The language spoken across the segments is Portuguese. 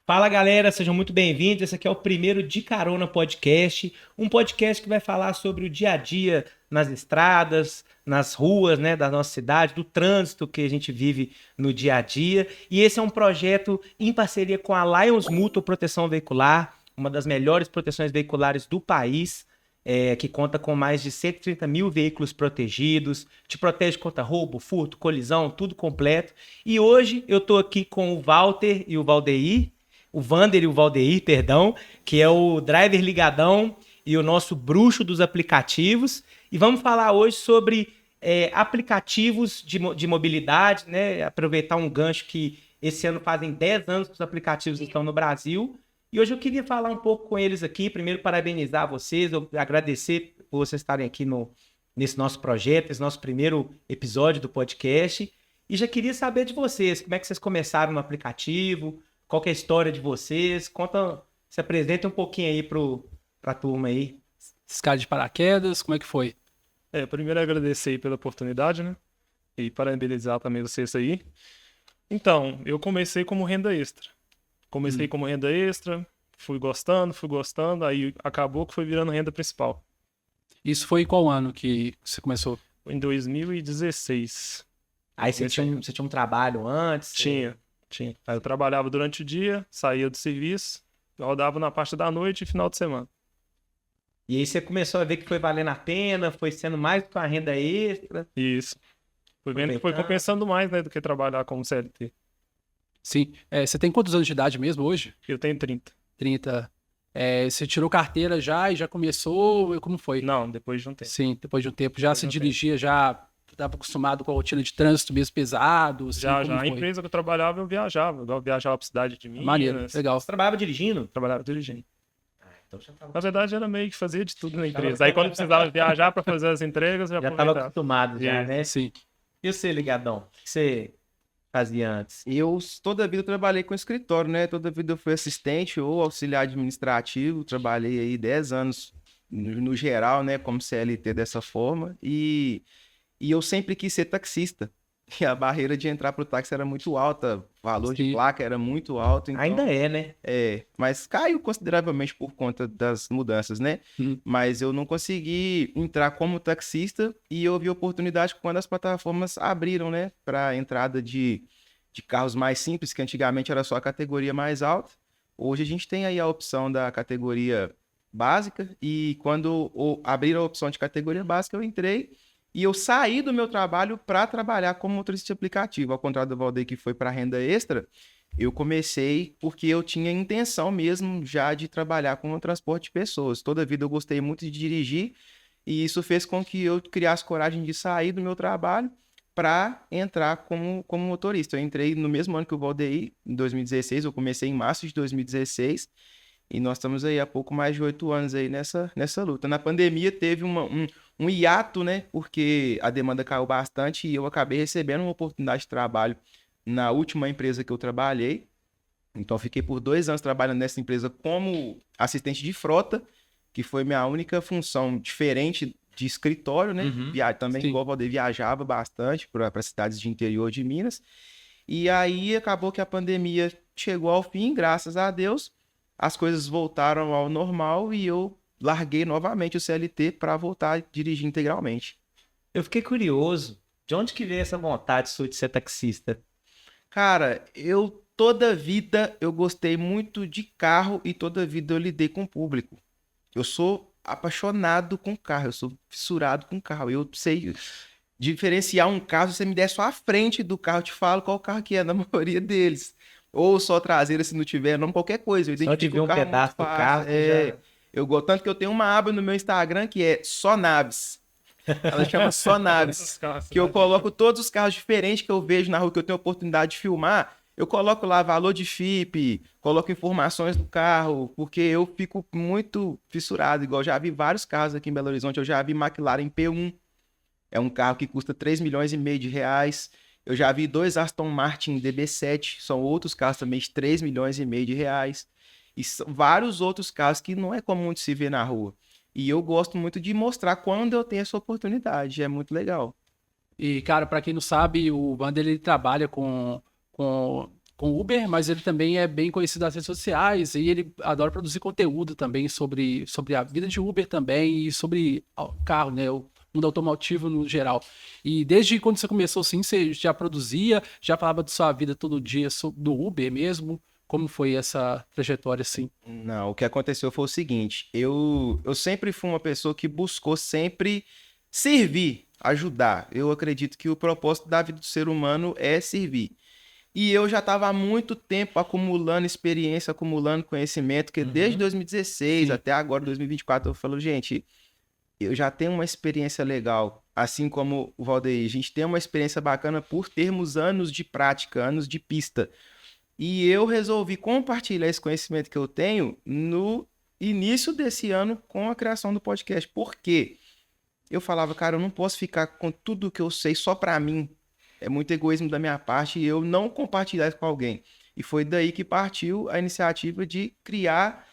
Fala galera, sejam muito bem-vindos. Esse aqui é o primeiro De Carona Podcast, um podcast que vai falar sobre o dia a dia nas estradas, nas ruas, né, da nossa cidade, do trânsito que a gente vive no dia a dia. E esse é um projeto em parceria com a Lions Mutual Proteção Veicular, uma das melhores proteções veiculares do país, que conta com mais de 130 mil veículos protegidos, te protege contra roubo, furto, colisão, tudo completo. E hoje eu estou aqui com o Walter e o Valdeir. O Vander e o Valdeir, perdão, que é o driver ligadão e o nosso bruxo dos aplicativos. E vamos falar hoje sobre aplicativos de mobilidade, né? Aproveitar um gancho que esse ano fazem 10 anos que os aplicativos estão no Brasil. E hoje eu queria falar um pouco com eles aqui. Primeiro, parabenizar vocês, agradecer por vocês estarem aqui nesse nosso projeto, esse nosso primeiro episódio do podcast. E já queria saber de vocês, como é que vocês começaram no aplicativo, qual que é a história de vocês? Conta, se apresenta um pouquinho aí pra turma aí. Escada de paraquedas, como é que foi? Primeiro agradecer aí pela oportunidade, né? E parabenizar também vocês aí. Então, eu comecei como renda extra. Comecei como renda extra, fui gostando, aí acabou que foi virando renda principal. Isso foi em qual ano que você começou? Em 2016. Aí você tinha um trabalho antes? Tinha. Aí eu trabalhava durante o dia, saía do serviço, rodava na parte da noite e final de semana. E aí você começou a ver que foi valendo a pena, foi sendo mais do que uma renda extra. Isso. Fui vendo que foi compensando mais, né, do que trabalhar como CLT. Sim. Você tem quantos anos de idade mesmo hoje? Eu tenho 30. 30. Você tirou carteira já e já começou? Como foi? Não, depois de um tempo. Sim, depois de um tempo. Já se dirigia, já estava acostumado com a rotina de trânsito mesmo pesado? Assim, já. Como A foi? empresa que eu trabalhava, eu viajava. Eu viajava pra cidade de Minas. Maneiro, legal. Você trabalhava dirigindo? Trabalhava dirigindo. Então já tava... Na verdade, era meio que fazia de tudo na empresa. Aí quando precisava viajar para fazer as entregas, já estava acostumado, já, né? Sim. E você, ligadão? O que você fazia antes? Eu toda a vida trabalhei com escritório, né? Toda a vida eu fui assistente ou auxiliar administrativo. Trabalhei aí 10 anos no geral, né? Como CLT dessa forma. E eu sempre quis ser taxista. E a barreira de entrar pro táxi era muito alta. O valor de placa era muito alto. Então, ainda é, né? Mas caiu consideravelmente por conta das mudanças, né? Mas eu não consegui entrar como taxista e eu vi oportunidade quando as plataformas abriram, né? Para entrada de carros mais simples, que antigamente era só a categoria mais alta. Hoje a gente tem aí a opção da categoria básica e quando abriram a opção de categoria básica, eu entrei e eu saí do meu trabalho para trabalhar como motorista de aplicativo. Ao contrário do Valdeir, que foi para renda extra, eu comecei porque eu tinha intenção mesmo já de trabalhar com o transporte de pessoas. Toda a vida eu gostei muito de dirigir e isso fez com que eu criasse coragem de sair do meu trabalho para entrar como motorista. Eu entrei no mesmo ano que o Valdeir, em 2016, eu comecei em março de 2016 e nós estamos aí há pouco mais de 8 anos aí nessa luta. Na pandemia teve um hiato, né? Porque a demanda caiu bastante e eu acabei recebendo uma oportunidade de trabalho na última empresa que eu trabalhei. Então, eu fiquei por 2 anos trabalhando nessa empresa como assistente de frota, que foi minha única função diferente de escritório, né? Também, igual o Valdeir, viajava bastante para cidades de interior de Minas. E aí, acabou que a pandemia chegou ao fim, graças a Deus. As coisas voltaram ao normal e eu larguei novamente o CLT para voltar a dirigir integralmente. Eu fiquei curioso, de onde que veio essa vontade sua de ser taxista? Cara, toda a vida eu gostei muito de carro e toda a vida eu lidei com o público. Eu sou apaixonado com carro, eu sou fissurado com carro. Eu sei diferenciar um carro, se você me der só a frente do carro, eu te falo qual carro que é na maioria deles. Ou só traseira se não tiver, não qualquer coisa. Eu só de ver um pedaço do carro. Eu gosto tanto que eu tenho uma aba no meu Instagram que é Só Naves. Ela chama Só Naves. Que eu coloco todos os carros diferentes que eu vejo na rua, que eu tenho a oportunidade de filmar. Eu coloco lá valor de FIPE, coloco informações do carro, porque eu fico muito fissurado. Igual já vi vários carros aqui em Belo Horizonte. Eu já vi McLaren P1. É um carro que custa 3,5 milhões de reais. Eu já vi 2 Aston Martin DB7, são outros carros também de 3,5 milhões de reais. E são vários outros carros que não é comum de se ver na rua. E eu gosto muito de mostrar quando eu tenho essa oportunidade, é muito legal. E, cara, para quem não sabe, o Vander ele trabalha com com o Uber, mas ele também é bem conhecido nas redes sociais e ele adora produzir conteúdo também sobre a vida de Uber também e sobre o carro, né? O mundo automotivo no geral. E desde quando você começou, assim, você já produzia, já falava de sua vida todo dia do Uber mesmo? Como foi essa trajetória, assim? Não, o que aconteceu foi o seguinte, eu sempre fui uma pessoa que buscou sempre servir, ajudar. Eu acredito que o propósito da vida do ser humano é servir. E eu já estava há muito tempo acumulando experiência, acumulando conhecimento, que desde 2016 até agora, 2024, eu falo, gente, eu já tenho uma experiência legal, assim como o Valdeir, a gente tem uma experiência bacana por termos anos de prática, anos de pista. E eu resolvi compartilhar esse conhecimento que eu tenho no início desse ano com a criação do podcast. Por quê? Eu falava, cara, eu não posso ficar com tudo que eu sei só para mim. É muito egoísmo da minha parte e eu não compartilhar isso com alguém. E foi daí que partiu a iniciativa de criar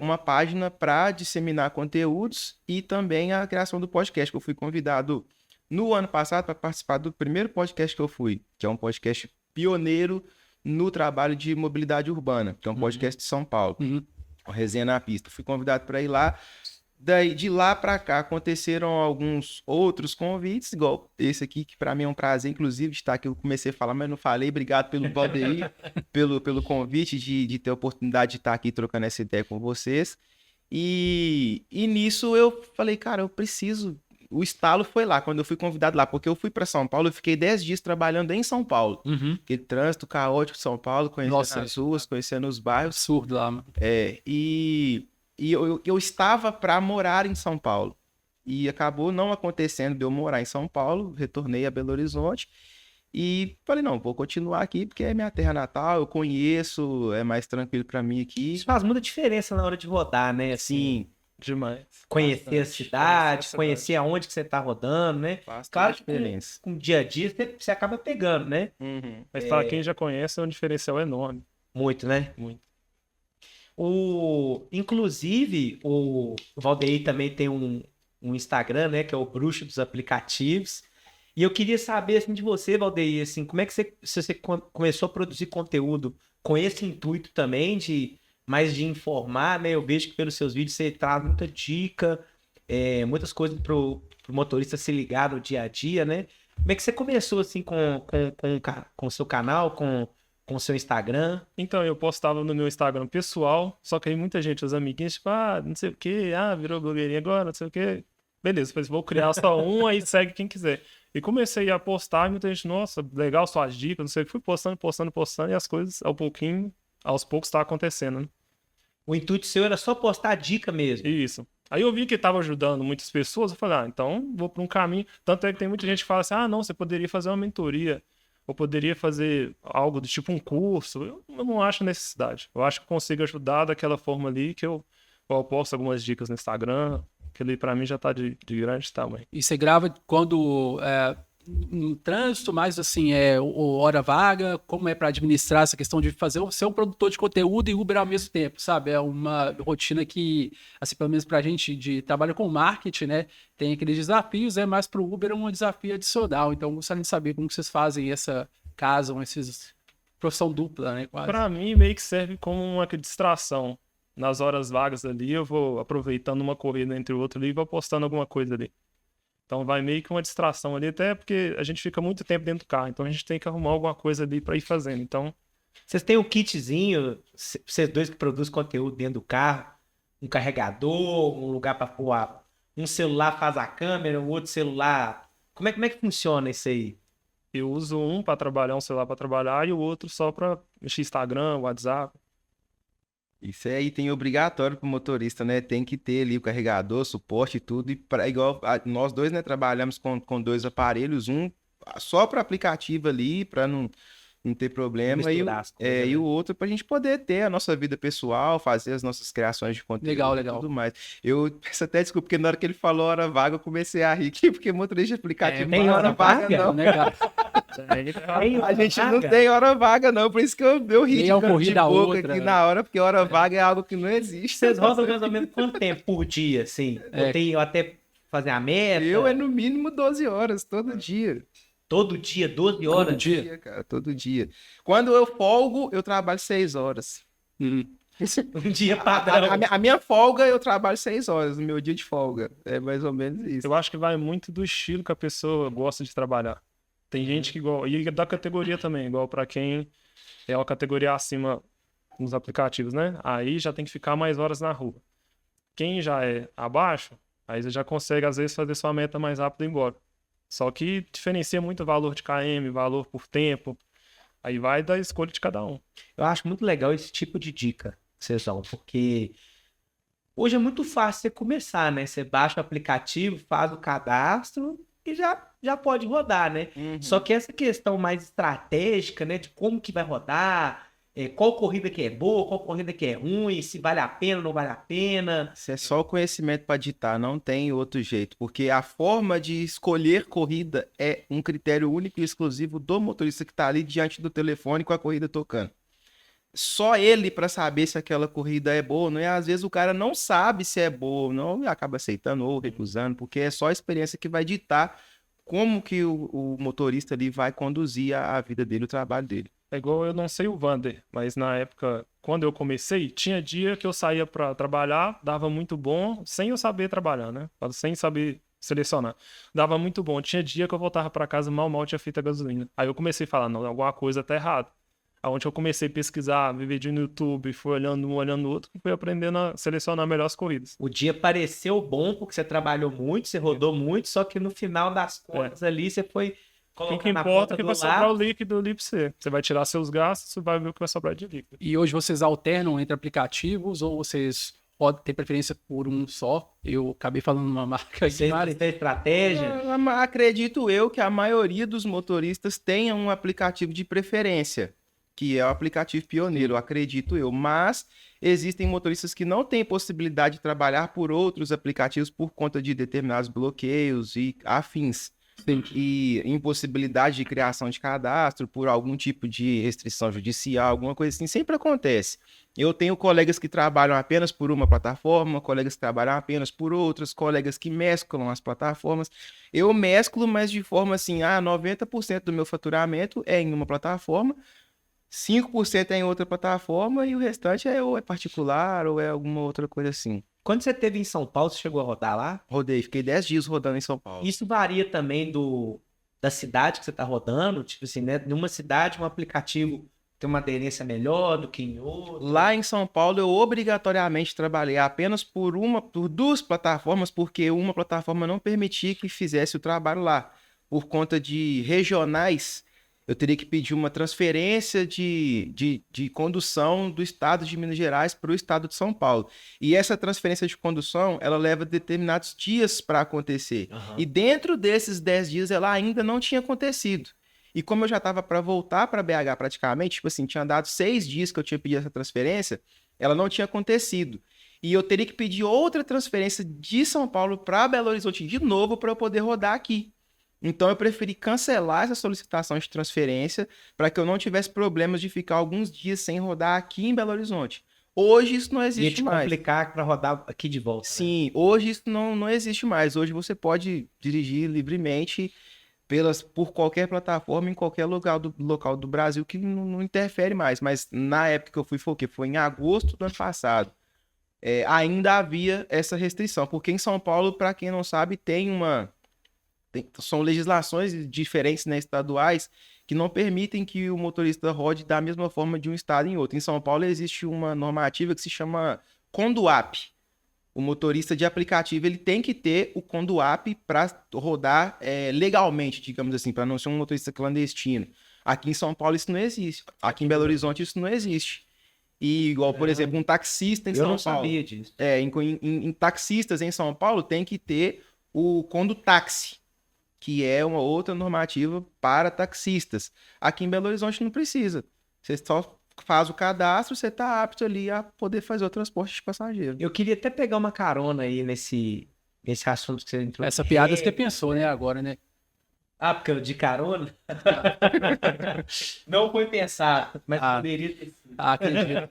uma página para disseminar conteúdos e também a criação do podcast, que eu fui convidado no ano passado para participar do primeiro podcast que eu fui, que é um podcast pioneiro no trabalho de mobilidade urbana, que é um podcast de São Paulo, o Resenha na Pista. Fui convidado para ir lá. Daí, de lá para cá, aconteceram alguns outros convites, igual esse aqui, que para mim é um prazer, inclusive, de estar aqui. Eu comecei a falar, mas não falei. Obrigado pelo Valdeir, pelo convite de ter a oportunidade de estar aqui trocando essa ideia com vocês. E nisso eu falei, cara, eu preciso... O estalo foi lá, quando eu fui convidado lá, porque eu fui para São Paulo, eu fiquei 10 dias trabalhando em São Paulo. Aquele trânsito caótico de São Paulo, conhecendo as ruas, conhecendo os bairros. Absurdo lá, mano. E eu estava para morar em São Paulo. E acabou não acontecendo de eu morar em São Paulo, retornei a Belo Horizonte. E falei, não, vou continuar aqui, porque é minha terra natal, eu conheço, é mais tranquilo para mim aqui. Isso faz muita diferença na hora de rodar, né? Assim, Demais. conhecer a cidade, conhecer aonde que você tá rodando, né? Faz Claro toda que a diferença. com o dia a dia você acaba pegando, né? Mas para quem já conhece, é um diferencial enorme. Muito, né? Muito. Inclusive, o Valdeir também tem um Instagram, né? Que é o Bruxo dos Aplicativos. E eu queria saber, assim, de você, Valdeir, assim, como é que você começou a produzir conteúdo com esse intuito também de mais de informar, né? Eu vejo que pelos seus vídeos você traz muita dica, muitas coisas pro motorista se ligar no dia a dia, né? Como é que você começou, assim, com o seu canal, com o seu Instagram? Então, eu postava no meu Instagram pessoal, só que aí muita gente, os amiguinhos, tipo, não sei o quê, virou blogueirinha agora, não sei o quê. Beleza, falei, vou criar só um, aí segue quem quiser. E comecei a postar, e muita gente, nossa, legal suas dicas, não sei o que, fui postando, e as coisas, aos poucos, tá acontecendo, né? O intuito seu era só postar dica mesmo. Isso. Aí eu vi que estava ajudando muitas pessoas, eu falei, então vou para um caminho. Tanto é que tem muita gente que fala assim, não, você poderia fazer uma mentoria, ou poderia fazer algo do tipo um curso. Eu não acho necessidade. Eu acho que consigo ajudar daquela forma ali, que eu posto algumas dicas no Instagram, que ali para mim já tá de grande tamanho. E você grava quando no trânsito, mais assim, hora vaga, como é para administrar essa questão de ser um produtor de conteúdo e Uber ao mesmo tempo, sabe? É uma rotina que, assim, pelo menos pra gente de trabalho com marketing, né, tem aqueles desafios, mas pro Uber é um desafio adicional. Então, gostaria de saber como que vocês fazem casam esses profissão dupla, né, quase. Pra mim, meio que serve como uma distração. Nas horas vagas ali, eu vou aproveitando uma corrida entre o outro ali e vou postando alguma coisa ali. Então vai meio que uma distração ali, até porque a gente fica muito tempo dentro do carro, então a gente tem que arrumar alguma coisa ali para ir fazendo. Então, vocês têm um kitzinho, vocês dois que produzem conteúdo dentro do carro, um carregador, um lugar para pôr, um celular faz a câmera, o outro celular. Como é que funciona isso aí? Eu uso um para trabalhar, um celular para trabalhar, e o outro só para mexer Instagram, WhatsApp. Isso aí tem obrigatório pro motorista, né? Tem que ter ali o carregador, suporte e tudo. E igual nós dois, né, trabalhamos com dois aparelhos, um só para aplicativo ali, para não ter problema. E o outro pra gente poder ter a nossa vida pessoal, fazer as nossas criações de conteúdo legal. e tudo mais. Eu peço até desculpa, porque na hora que ele falou hora vaga, eu comecei a rir aqui, porque motorista de aplicativo tem hora vaga, não. Né, cara? A gente não tem hora vaga, não. Por isso que eu ri de boca outra, aqui né? na hora, porque hora vaga é algo que não existe. Vocês rodam mais ou menos quanto tempo por dia, assim? Eu até fazer a meta? Eu no mínimo 12 horas, todo dia. Todo dia, 12 horas? Todo dia? Cara, todo dia. Quando eu folgo, eu trabalho 6 horas. Um dia padrão. A minha folga, eu trabalho 6 horas, no meu dia de folga. É mais ou menos isso. Eu acho que vai muito do estilo que a pessoa gosta de trabalhar. Tem gente que igual, e da categoria também, igual para quem é uma categoria acima nos aplicativos, né? Aí já tem que ficar mais horas na rua. Quem já é abaixo, aí você já consegue às vezes fazer sua meta mais rápido e ir embora. Só que diferencia muito o valor de KM, valor por tempo. Aí vai da escolha de cada um. Eu acho muito legal esse tipo de dica que vocês dão, porque hoje é muito fácil você começar, né? Você baixa o aplicativo, faz o cadastro e já pode rodar, né? Só que essa questão mais estratégica, né? De como que vai rodar, qual corrida que é boa, qual corrida que é ruim, se vale a pena ou não vale a pena. Isso é só o conhecimento para ditar, não tem outro jeito. Porque a forma de escolher corrida é um critério único e exclusivo do motorista que está ali diante do telefone com a corrida tocando. Só ele para saber se aquela corrida é boa, não é? Às vezes o cara não sabe se é boa ou não e acaba aceitando ou recusando, porque é só a experiência que vai ditar como que o motorista ali vai conduzir a vida dele, o trabalho dele. É igual, eu não sei o Vander, mas na época, quando eu comecei, tinha dia que eu saía para trabalhar, dava muito bom, sem eu saber trabalhar, né? Sem saber selecionar. Dava muito bom. Tinha dia que eu voltava para casa, mal tinha feito a gasolina. Aí eu comecei a falar, não, alguma coisa tá errada. Onde eu comecei a pesquisar, ver vídeo no YouTube, fui olhando um, olhando o outro, e fui aprendendo a selecionar melhor as corridas. O dia pareceu bom porque você trabalhou muito, você rodou muito, só que no final das contas ali você foi O que colocar na importa ponta é que do vai sobrar o lápis. líquido ali pra você. Você vai tirar seus gastos, você vai ver o que vai sobrar de líquido. E hoje vocês alternam entre aplicativos ou vocês podem ter preferência por um só? Eu acabei falando uma marca aqui, Você mas tem estratégia? Acredito eu que a maioria dos motoristas tenha um aplicativo de preferência, que é o aplicativo pioneiro, acredito eu. Mas existem motoristas que não têm possibilidade de trabalhar por outros aplicativos por conta de determinados bloqueios e afins. E impossibilidade de criação de cadastro por algum tipo de restrição judicial, alguma coisa assim, sempre acontece. Eu tenho colegas que trabalham apenas por uma plataforma, colegas que trabalham apenas por outras, colegas que mesclam as plataformas. Eu mesclo, mas de forma assim, 90% do meu faturamento é em uma plataforma, 5% é em outra plataforma e o restante ou é particular ou é alguma outra coisa assim. Quando você esteve em São Paulo, você chegou a rodar lá? Rodei, fiquei 10 dias rodando em São Paulo. Isso varia também da cidade que você está rodando? Tipo assim, né? Numa cidade, um aplicativo tem uma aderência melhor do que em outra? Lá em São Paulo, eu obrigatoriamente trabalhei apenas por duas plataformas, porque uma plataforma não permitia que fizesse o trabalho lá. Por conta de regionais, eu teria que pedir uma transferência de condução do estado de Minas Gerais para o estado de São Paulo. E essa transferência de condução, ela leva determinados dias para acontecer. E dentro desses 10 dias, ela ainda não tinha acontecido. E como eu já estava para voltar para BH praticamente, tipo assim, tinha dado 6 dias que eu tinha pedido essa transferência, ela não tinha acontecido. E eu teria que pedir outra transferência de São Paulo para Belo Horizonte de novo para eu poder rodar aqui. Então eu preferi cancelar essa solicitação de transferência para que eu não tivesse problemas de ficar alguns dias sem rodar aqui em Belo Horizonte. Hoje isso não existe mais. complicar para rodar aqui de volta. Sim, hoje isso não existe mais. Hoje você pode dirigir livremente por qualquer plataforma, em qualquer local do Brasil, que não interfere mais. Mas na época que eu fui, foi o quê? Foi em agosto do ano passado. Ainda havia essa restrição, porque em São Paulo, para quem não sabe, são legislações diferentes, né, estaduais, que não permitem que o motorista rode da mesma forma de um estado em outro. Em São Paulo existe uma normativa que se chama Conduap. O motorista de aplicativo ele tem que ter o Conduap para rodar legalmente, digamos assim, para não ser um motorista clandestino. Aqui em São Paulo isso não existe. Aqui em Belo Horizonte isso não existe. E igual, por exemplo, um taxista em São Paulo. Eu não sabia disso. Em taxistas em São Paulo tem que ter o Condutáxi, que é uma outra normativa para taxistas. Aqui em Belo Horizonte não precisa. Você só faz o cadastro, você está apto ali a poder fazer o transporte de passageiro. Eu queria até pegar uma carona aí nesse assunto que você entrou. essa piada você pensou, né, agora, né? Porque eu de carona? Não foi pensado, mas poderia ter sido. Acredito.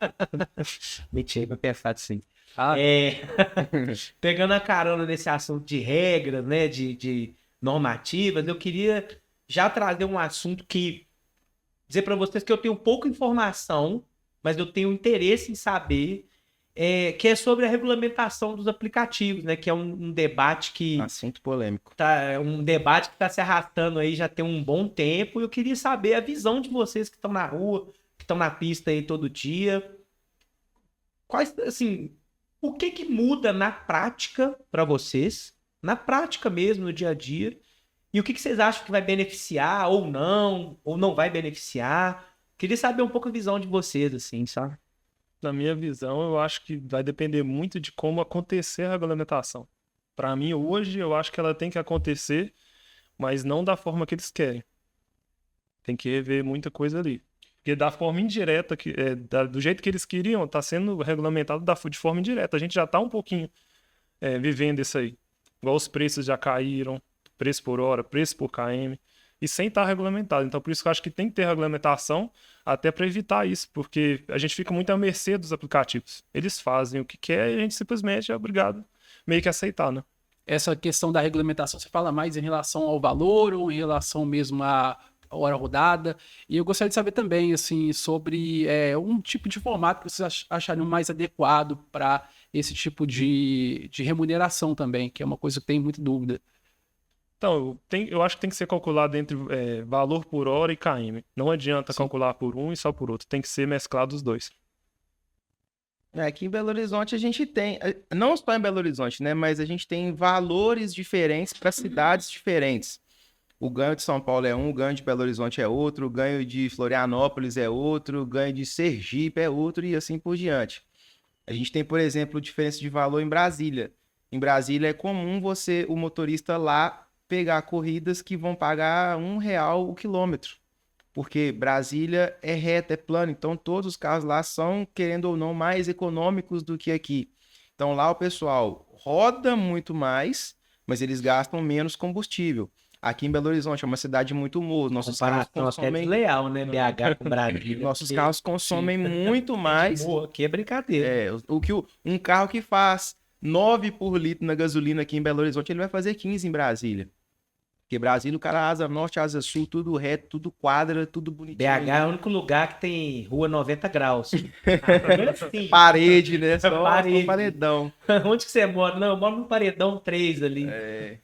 Mentira, foi pensado sim. Ah, Pegando a carona nesse assunto de regras, né, de normativas, eu queria já trazer um assunto que dizer para vocês que eu tenho pouca informação, mas eu tenho interesse em saber, que é sobre a regulamentação dos aplicativos, né? Que é um debate que Assunto polêmico. está se arrastando aí já tem um bom tempo. E eu queria saber a visão de vocês que estão na rua, que estão na pista aí todo dia. Quais, assim, o que muda na prática para vocês, na prática mesmo, no dia a dia? E o que vocês acham que vai beneficiar ou não vai beneficiar? Queria saber um pouco a visão de vocês, assim, sabe? Na minha visão, eu acho que vai depender muito de como acontecer a regulamentação. Para mim, hoje, eu acho que ela tem que acontecer, mas não da forma que eles querem. Tem que rever muita coisa ali. Porque da forma indireta, do jeito que eles queriam, está sendo regulamentado de forma indireta. A gente já está um pouquinho vivendo isso aí. Igual os preços já caíram, preço por hora, preço por km, e sem estar regulamentado. Então, por isso que eu acho que tem que ter regulamentação até para evitar isso, porque a gente fica muito à mercê dos aplicativos. Eles fazem o que quer e a gente simplesmente é obrigado meio que a aceitar, né? Essa questão da regulamentação, você fala mais em relação ao valor ou em relação mesmo à hora rodada? E eu gostaria de saber também, assim, sobre um tipo de formato que vocês achariam mais adequado para esse tipo de remuneração também, que é uma coisa que tem muita dúvida. Então, eu acho que tem que ser calculado entre valor por hora e km. Não adianta calcular por um e só por outro. Tem que ser mesclado os dois. Aqui em Belo Horizonte a gente tem, não só em Belo Horizonte, né? Mas a gente tem valores diferentes para cidades diferentes. O ganho de São Paulo é um, o ganho de Belo Horizonte é outro, o ganho de Florianópolis é outro, o ganho de Sergipe é outro e assim por diante. A gente tem, por exemplo, diferença de valor em Brasília. Em Brasília é comum o motorista lá pegar corridas que vão pagar R$1 o quilômetro. Porque Brasília é reta, é plano, então todos os carros lá são, querendo ou não, mais econômicos do que aqui. Então lá o pessoal roda muito mais, mas eles gastam menos combustível. Aqui em Belo Horizonte é uma cidade muito morra. Nossos carros consomem... desleal, né? BH com Brasília. Nossos carros consomem muito mais. Aqui é brincadeira. Um carro que faz 9 por litro na gasolina aqui em Belo Horizonte, ele vai fazer 15 em Brasília. Porque Brasília, o cara asa norte, asa sul, tudo reto, tudo quadra, tudo bonitinho. BH é o único lugar que tem rua 90 graus. Sim. Parede, né? Só Parede. paredão. Onde que você mora? Não, eu moro no paredão 3 ali.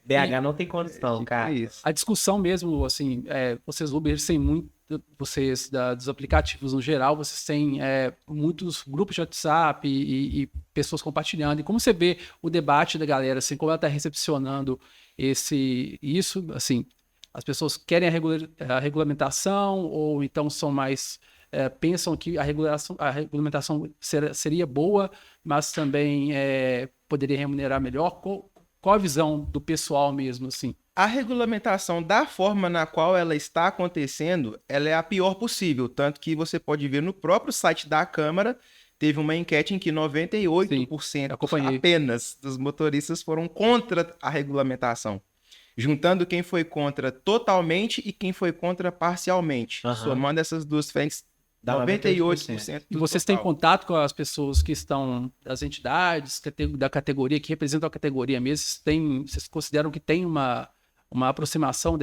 BH não tem condição, Tipo cara. isso. A discussão mesmo, assim, vocês Uber têm muito, vocês dos aplicativos no geral, vocês têm muitos grupos de WhatsApp e pessoas compartilhando. E como você vê o debate da galera, assim, como ela está recepcionando isso, assim, as pessoas querem a regulamentação ou então são mais, pensam que a regulamentação seria boa, mas também poderia remunerar melhor? Qual a visão do pessoal mesmo, assim? A regulamentação da forma na qual ela está acontecendo, ela é a pior possível, tanto que você pode ver no próprio site da Câmara, teve uma enquete em que 98% apenas dos motoristas foram contra a regulamentação, juntando quem foi contra totalmente e quem foi contra parcialmente, somando essas duas frentes, dá 98%. E vocês têm contato com as pessoas que estão, das entidades, da categoria, que representam a categoria mesmo? Vocês consideram que tem uma aproximação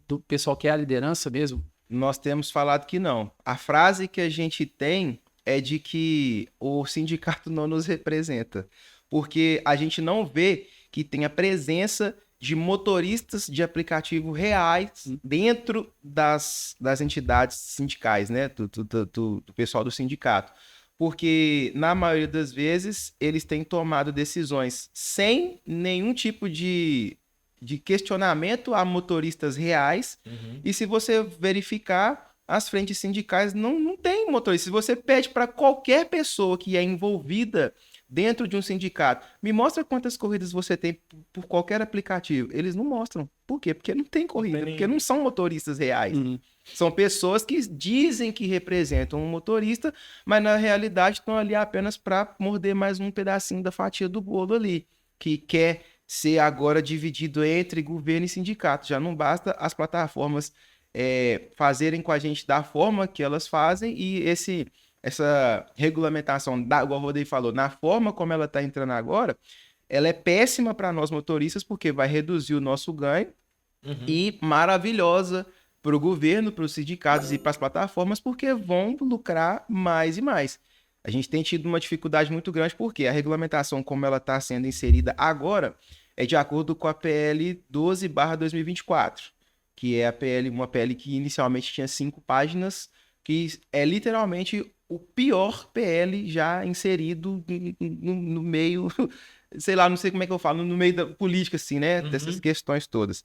do pessoal que é a liderança mesmo? Nós temos falado que não. A frase que a gente tem é de que o sindicato não nos representa, porque a gente não vê que tem a presença de motoristas de aplicativo reais dentro das entidades sindicais, né? Do pessoal do sindicato. Porque, na maioria das vezes, eles têm tomado decisões sem nenhum tipo de questionamento a motoristas reais. E se você verificar, as frentes sindicais não tem motorista. Se você pede para qualquer pessoa que é envolvida dentro de um sindicato, me mostra quantas corridas você tem por qualquer aplicativo. Eles não mostram. Por quê? Porque não tem corrida, porque não são motoristas reais. São pessoas que dizem que representam um motorista, mas na realidade estão ali apenas para morder mais um pedacinho da fatia do bolo ali, que quer ser agora dividido entre governo e sindicato. Já não basta as plataformas fazerem com a gente da forma que elas fazem e essa regulamentação, igual o Rodrigo falou, na forma como ela está entrando agora, ela é péssima para nós motoristas porque vai reduzir o nosso ganho e maravilhosa para o governo, para os sindicatos e para as plataformas, porque vão lucrar mais e mais. A gente tem tido uma dificuldade muito grande, porque a regulamentação, como ela está sendo inserida agora, é de acordo com a PL 12/2024, que é uma PL que inicialmente tinha 5 páginas, que é literalmente o pior PL já inserido no meio, sei lá, não sei como é que eu falo, no meio da política, assim, né? Dessas questões todas.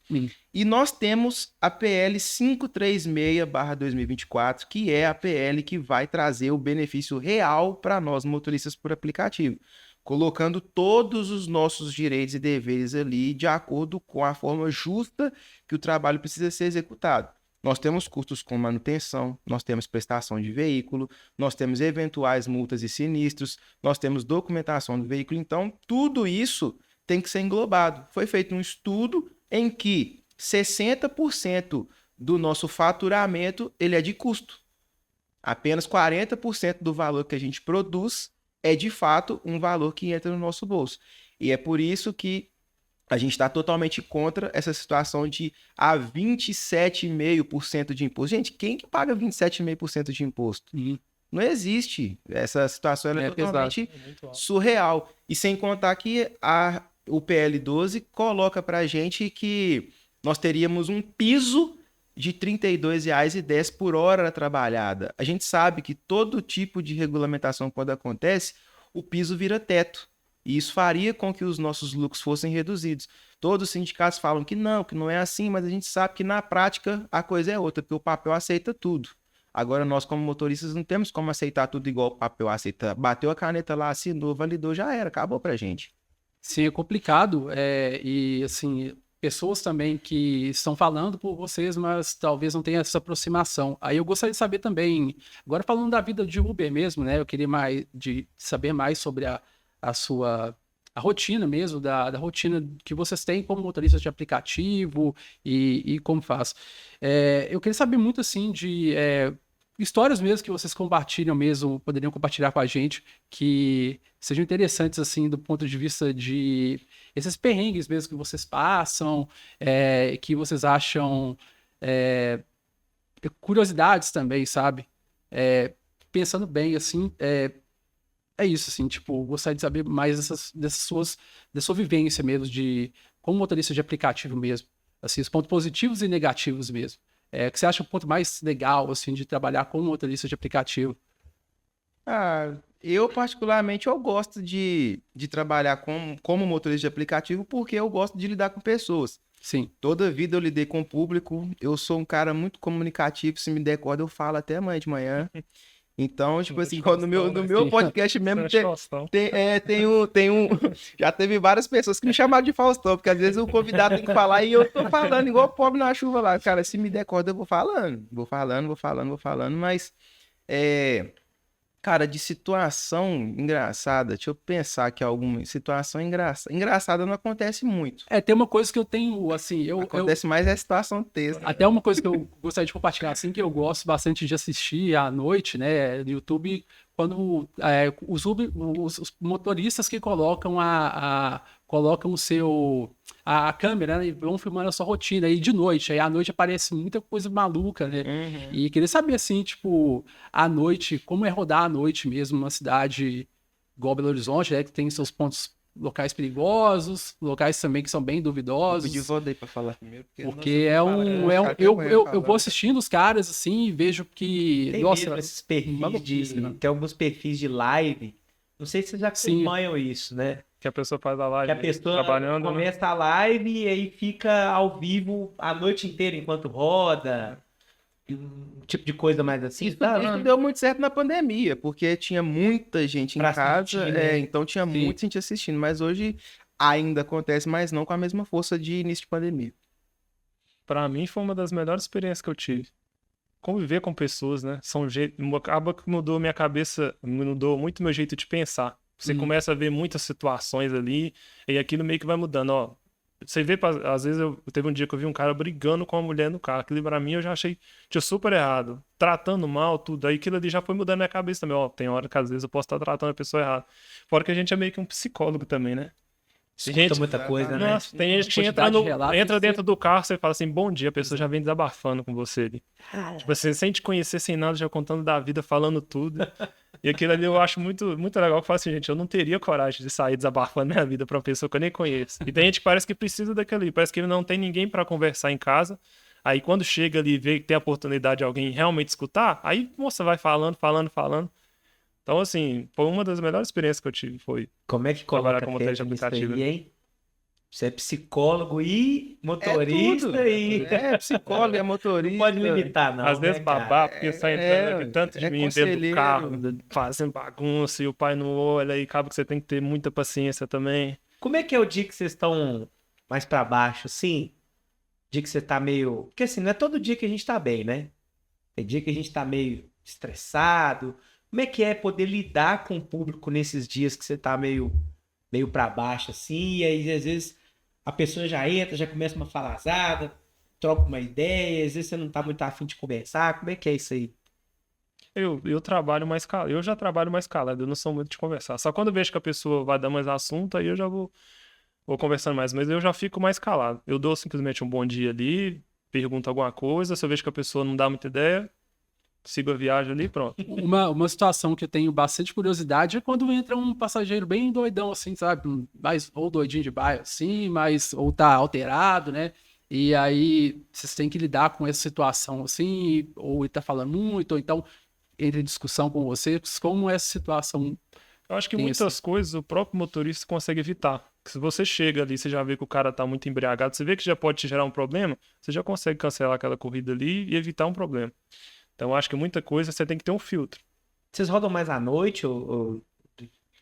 E nós temos a PL 536/2024, que é a PL que vai trazer o benefício real para nós motoristas por aplicativo, colocando todos os nossos direitos e deveres ali de acordo com a forma justa que o trabalho precisa ser executado. Nós temos custos com manutenção, nós temos prestação de veículo, nós temos eventuais multas e sinistros, nós temos documentação do veículo. Então, tudo isso tem que ser englobado. Foi feito um estudo em que 60% do nosso faturamento ele é de custo. Apenas 40% do valor que a gente produz é, de fato, um valor que entra no nosso bolso. E é por isso que a gente está totalmente contra essa situação de 27,5% de imposto. Gente, quem que paga 27,5% de imposto? Não existe. Essa situação ela é totalmente surreal. E sem contar que o PL 12 coloca para a gente que nós teríamos um piso de R$ 32,10 por hora trabalhada. A gente sabe que todo tipo de regulamentação, quando acontece, o piso vira teto. E isso faria com que os nossos lucros fossem reduzidos. Todos os sindicatos falam que não é assim, mas a gente sabe que na prática a coisa é outra, porque o papel aceita tudo. Agora nós, como motoristas, não temos como aceitar tudo igual o papel aceita. Bateu a caneta lá, assinou, validou, já era, acabou pra gente. Sim, é complicado. E assim, pessoas também que estão falando por vocês, mas talvez não tenham essa aproximação. Aí eu gostaria de saber também, agora falando da vida de Uber mesmo, né? Eu queria saber mais sobre a sua rotina mesmo, da rotina que vocês têm como motoristas de aplicativo e como faz. Eu queria saber muito, assim, de histórias mesmo que vocês compartilham mesmo, poderiam compartilhar com a gente, que sejam interessantes, assim, do ponto de vista de esses perrengues mesmo que vocês passam, que vocês acham curiosidades também, sabe? Pensando bem, assim, é isso, assim, tipo, gostaria de saber mais da sua vivência mesmo, de como motorista de aplicativo mesmo, assim, os pontos positivos e negativos mesmo. O que você acha o ponto mais legal, assim, de trabalhar como motorista de aplicativo? Eu particularmente eu gosto de trabalhar como motorista de aplicativo porque eu gosto de lidar com pessoas. Sim. Toda a vida eu lidei com o público, eu sou um cara muito comunicativo, se me der corda eu falo até amanhã de manhã. Então, tipo assim, no meu podcast mesmo tem um. Já teve várias pessoas que me chamaram de Faustão, porque às vezes o convidado tem que falar e eu tô falando igual pobre na chuva lá. Cara, se me der corda, eu vou falando. Vou falando, mas. Cara, de situação engraçada, deixa eu pensar que alguma situação engraçada não acontece muito. Tem uma coisa que eu tenho, assim... Acontece mais a situação texto. Até uma coisa que eu gostaria de compartilhar, assim, que eu gosto bastante de assistir à noite, né, no YouTube, quando os motoristas que colocam colocam a câmera, né, e vão filmando a sua rotina aí de noite. Aí à noite aparece muita coisa maluca, né? E queria saber, assim, tipo, à noite, como é rodar à noite mesmo numa cidade igual Belo Horizonte, né, que tem seus pontos locais perigosos, locais também que são bem duvidosos. Eu voltei pra falar primeiro. Porque eu vou assistindo os caras, assim, e vejo que... Tem nossa, mesmo esses perfis tem alguns perfis de live, não sei se vocês já acompanham isso, né? Que a pessoa faz a live Que a pessoa trabalhando, começa a live e aí fica ao vivo a noite inteira enquanto roda. Um tipo de coisa mais assim. Isso deu muito certo na pandemia, porque tinha muita gente em casa, assistir, né? então tinha muita gente assistindo, mas hoje ainda acontece, mas não com a mesma força de início de pandemia. Pra mim foi uma das melhores experiências que eu tive. Conviver com pessoas, né? Acaba que mudou minha cabeça, mudou muito meu jeito de pensar. Você começa a ver muitas situações ali, e aquilo meio que vai mudando, ó. Você vê, às vezes, teve um dia que eu vi um cara brigando com uma mulher no carro. Aquilo pra mim eu já achei super errado. Tratando mal, tudo. Aí aquilo ali já foi mudando minha cabeça também. Ó, tem hora que às vezes eu posso estar tratando a pessoa errada. Fora que a gente é meio que um psicólogo também, né? Escuta muita coisa, né? Nossa, tem gente que Quantidade de relatos entra tem que dentro do carro, você fala assim, bom dia, a pessoa já vem desabafando com você ali. Tipo assim, sem te conhecer, sem nada, já contando da vida, falando tudo. E aquilo ali eu acho muito, muito legal, que eu falo assim, gente, eu não teria coragem de sair desabafando minha vida pra uma pessoa que eu nem conheço. E tem gente que parece que precisa daquilo ali, parece que ele não tem ninguém pra conversar em casa. Aí quando chega ali e vê que tem a oportunidade de alguém realmente escutar, aí, moça, vai falando, falando, falando. Então, assim, foi uma das melhores experiências que eu tive, foi Como é que trabalhar coloca como fé motorista nisso aplicativo. aí, hein? Você é psicólogo e motorista tudo. e... Psicólogo, é motorista. Não pode limitar, não, Às vezes né, cara? babá, porque sai entrando aqui tanto de mim dentro do conselheiro. carro, fazendo bagunça, e o pai não olha, e acaba que você tem que ter muita paciência também. Como é que é o dia que vocês estão mais pra baixo, assim? Dia que você tá meio... Porque assim, não é todo dia que a gente tá bem, né? Tem dia que a gente tá meio estressado. Como é que é poder lidar com o público nesses dias que você tá meio pra baixo, assim? E aí, às vezes, a pessoa já entra, já começa uma falazada, troca uma ideia, às vezes você não tá muito afim de conversar. Como é que é isso aí? Eu trabalho mais calado, eu já trabalho mais calado, eu não sou muito de conversar. Só quando eu vejo que a pessoa vai dar mais assunto, aí eu já vou conversando mais, mas eu já fico mais calado. Eu dou simplesmente um bom dia ali, pergunto alguma coisa, se eu vejo que a pessoa não dá muita ideia, sigo a viagem ali e pronto. Uma situação que eu tenho bastante curiosidade é quando entra um passageiro bem doidão, assim, sabe? Mais, ou doidinho de bairro, assim, mas, ou tá alterado, né? E aí vocês têm que lidar com essa situação, assim, ou ele tá falando muito, ou então entra em discussão com vocês. Como essa situação? Eu acho que Tem muitas coisas o próprio motorista consegue evitar. Se você chega ali, você já vê que o cara tá muito embriagado, você vê que já pode te gerar um problema, você já consegue cancelar aquela corrida ali e evitar um problema. Então, eu acho que muita coisa você tem que ter um filtro. Vocês rodam mais à noite ou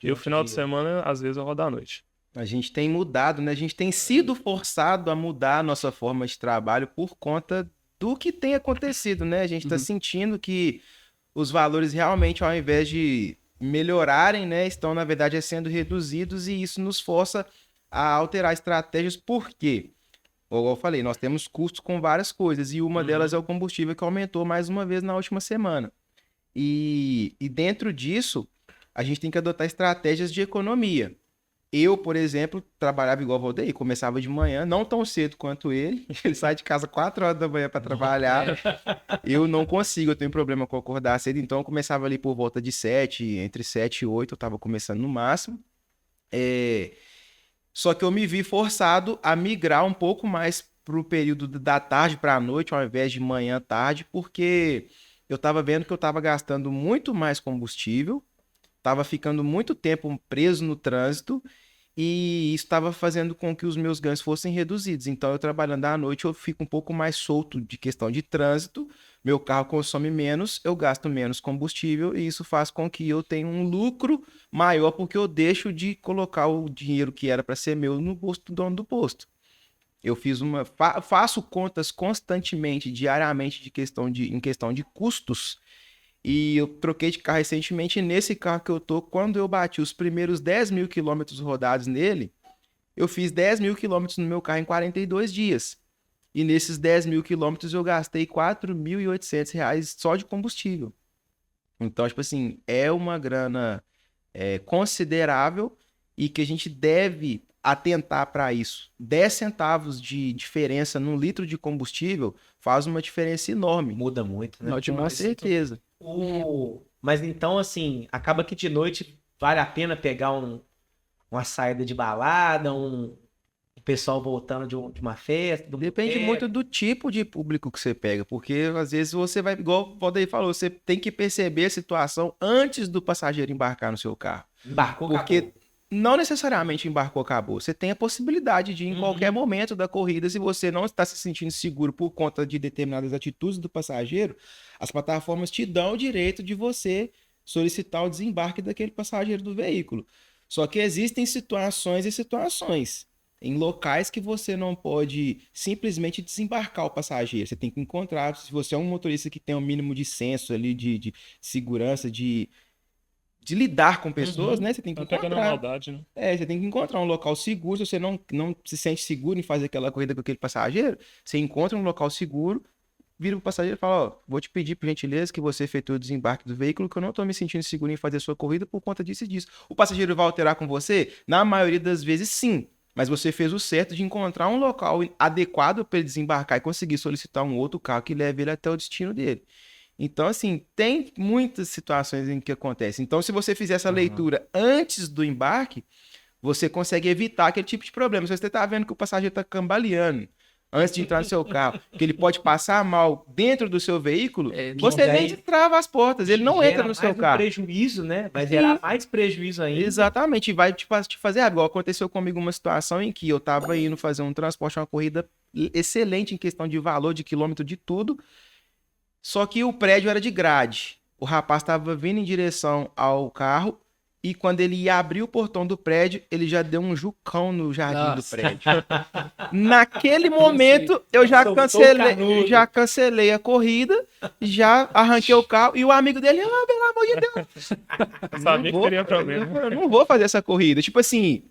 E o final de dia? semana, às vezes, eu rodo à noite. A gente tem mudado, né? A gente tem sido forçado a mudar a nossa forma de trabalho por conta do que tem acontecido, né? A gente está sentindo que os valores realmente, ao invés de melhorarem, né, estão, na verdade, sendo reduzidos e isso nos força a alterar estratégias. Por quê? Como eu falei, nós temos custos com várias coisas e uma delas é o combustível que aumentou mais uma vez na última semana. E dentro disso, a gente tem que adotar estratégias de economia. Eu, por exemplo, trabalhava igual o Valdeir, começava de manhã, não tão cedo quanto ele. Ele sai de casa 4 horas da manhã para trabalhar. Eu não consigo, eu tenho problema com acordar cedo, então eu começava ali por volta de 7, entre 7 e 8, eu estava começando no máximo. Só que eu me vi forçado a migrar um pouco mais para o período da tarde para a noite, ao invés de manhã à tarde, porque eu estava vendo que eu estava gastando muito mais combustível, estava ficando muito tempo preso no trânsito e isso estava fazendo com que os meus ganhos fossem reduzidos. Então, eu trabalhando à noite, eu fico um pouco mais solto de questão de trânsito, meu carro consome menos, eu gasto menos combustível e isso faz com que eu tenha um lucro maior porque eu deixo de colocar o dinheiro que era para ser meu no bolso do dono do posto. Eu faço contas constantemente, diariamente, em questão de custos. E eu troquei de carro recentemente. E nesse carro que eu tô, quando eu bati os primeiros 10 mil quilômetros rodados nele, eu fiz 10 mil quilômetros no meu carro em 42 dias. E nesses 10 mil quilômetros eu gastei R$4.800 só de combustível. Então, tipo assim, é uma grana considerável e que a gente deve atentar para isso. 10 centavos de diferença num litro de combustível faz uma diferença enorme. Muda muito, né? Não, Com demais. certeza. Mas então, assim, acaba que de noite vale a pena pegar uma saída de balada, o pessoal voltando de uma festa. Depende muito do tipo de público que você pega, porque às vezes você vai, igual o Valdeir falou, você tem que perceber a situação antes do passageiro embarcar no seu carro. Embarcou, Porque acabou. não necessariamente embarcou, acabou. Você tem a possibilidade de, em qualquer momento da corrida, se você não está se sentindo seguro por conta de determinadas atitudes do passageiro, as plataformas te dão o direito de você solicitar o desembarque daquele passageiro do veículo. Só que existem situações e situações. Em locais que você não pode simplesmente desembarcar o passageiro. Você tem que encontrar, se você é um motorista que tem um mínimo de senso ali, de segurança, de lidar com pessoas, né? Você tem que Tá pegando a encontrar. maldade, né? Você tem que encontrar um local seguro. Se você não se sente seguro em fazer aquela corrida com aquele passageiro, você encontra um local seguro, vira pro passageiro e fala, ó, vou te pedir por gentileza que você efetue o desembarque do veículo, que eu não tô me sentindo seguro em fazer sua corrida por conta disso e disso. O passageiro vai alterar com você? Na maioria das vezes, sim. mas você fez o certo de encontrar um local adequado para ele desembarcar e conseguir solicitar um outro carro que leve ele até o destino dele. Então, assim, tem muitas situações em que acontece. Então, se você fizer essa leitura antes do embarque, você consegue evitar aquele tipo de problema. Se você está vendo que o passageiro está cambaleando antes de entrar no seu carro, que ele pode passar mal dentro do seu veículo, você nem destrava as portas, ele não entra no seu carro. Prejuízo, né? Vai gerar mais prejuízo ainda. Exatamente, e vai te fazer, igual aconteceu comigo uma situação em que eu estava indo fazer um transporte, uma corrida excelente em questão de valor, de quilômetro, de tudo, só que o prédio era de grade. O rapaz estava vindo em direção ao carro e quando ele ia abrir o portão do prédio, ele já deu um jucão no jardim do prédio. Naquele momento, eu já cancelei a corrida, já arranquei o carro e o amigo dele, pelo amor de Deus. Eu sabia que teria problema. Eu não vou fazer essa corrida. Tipo assim,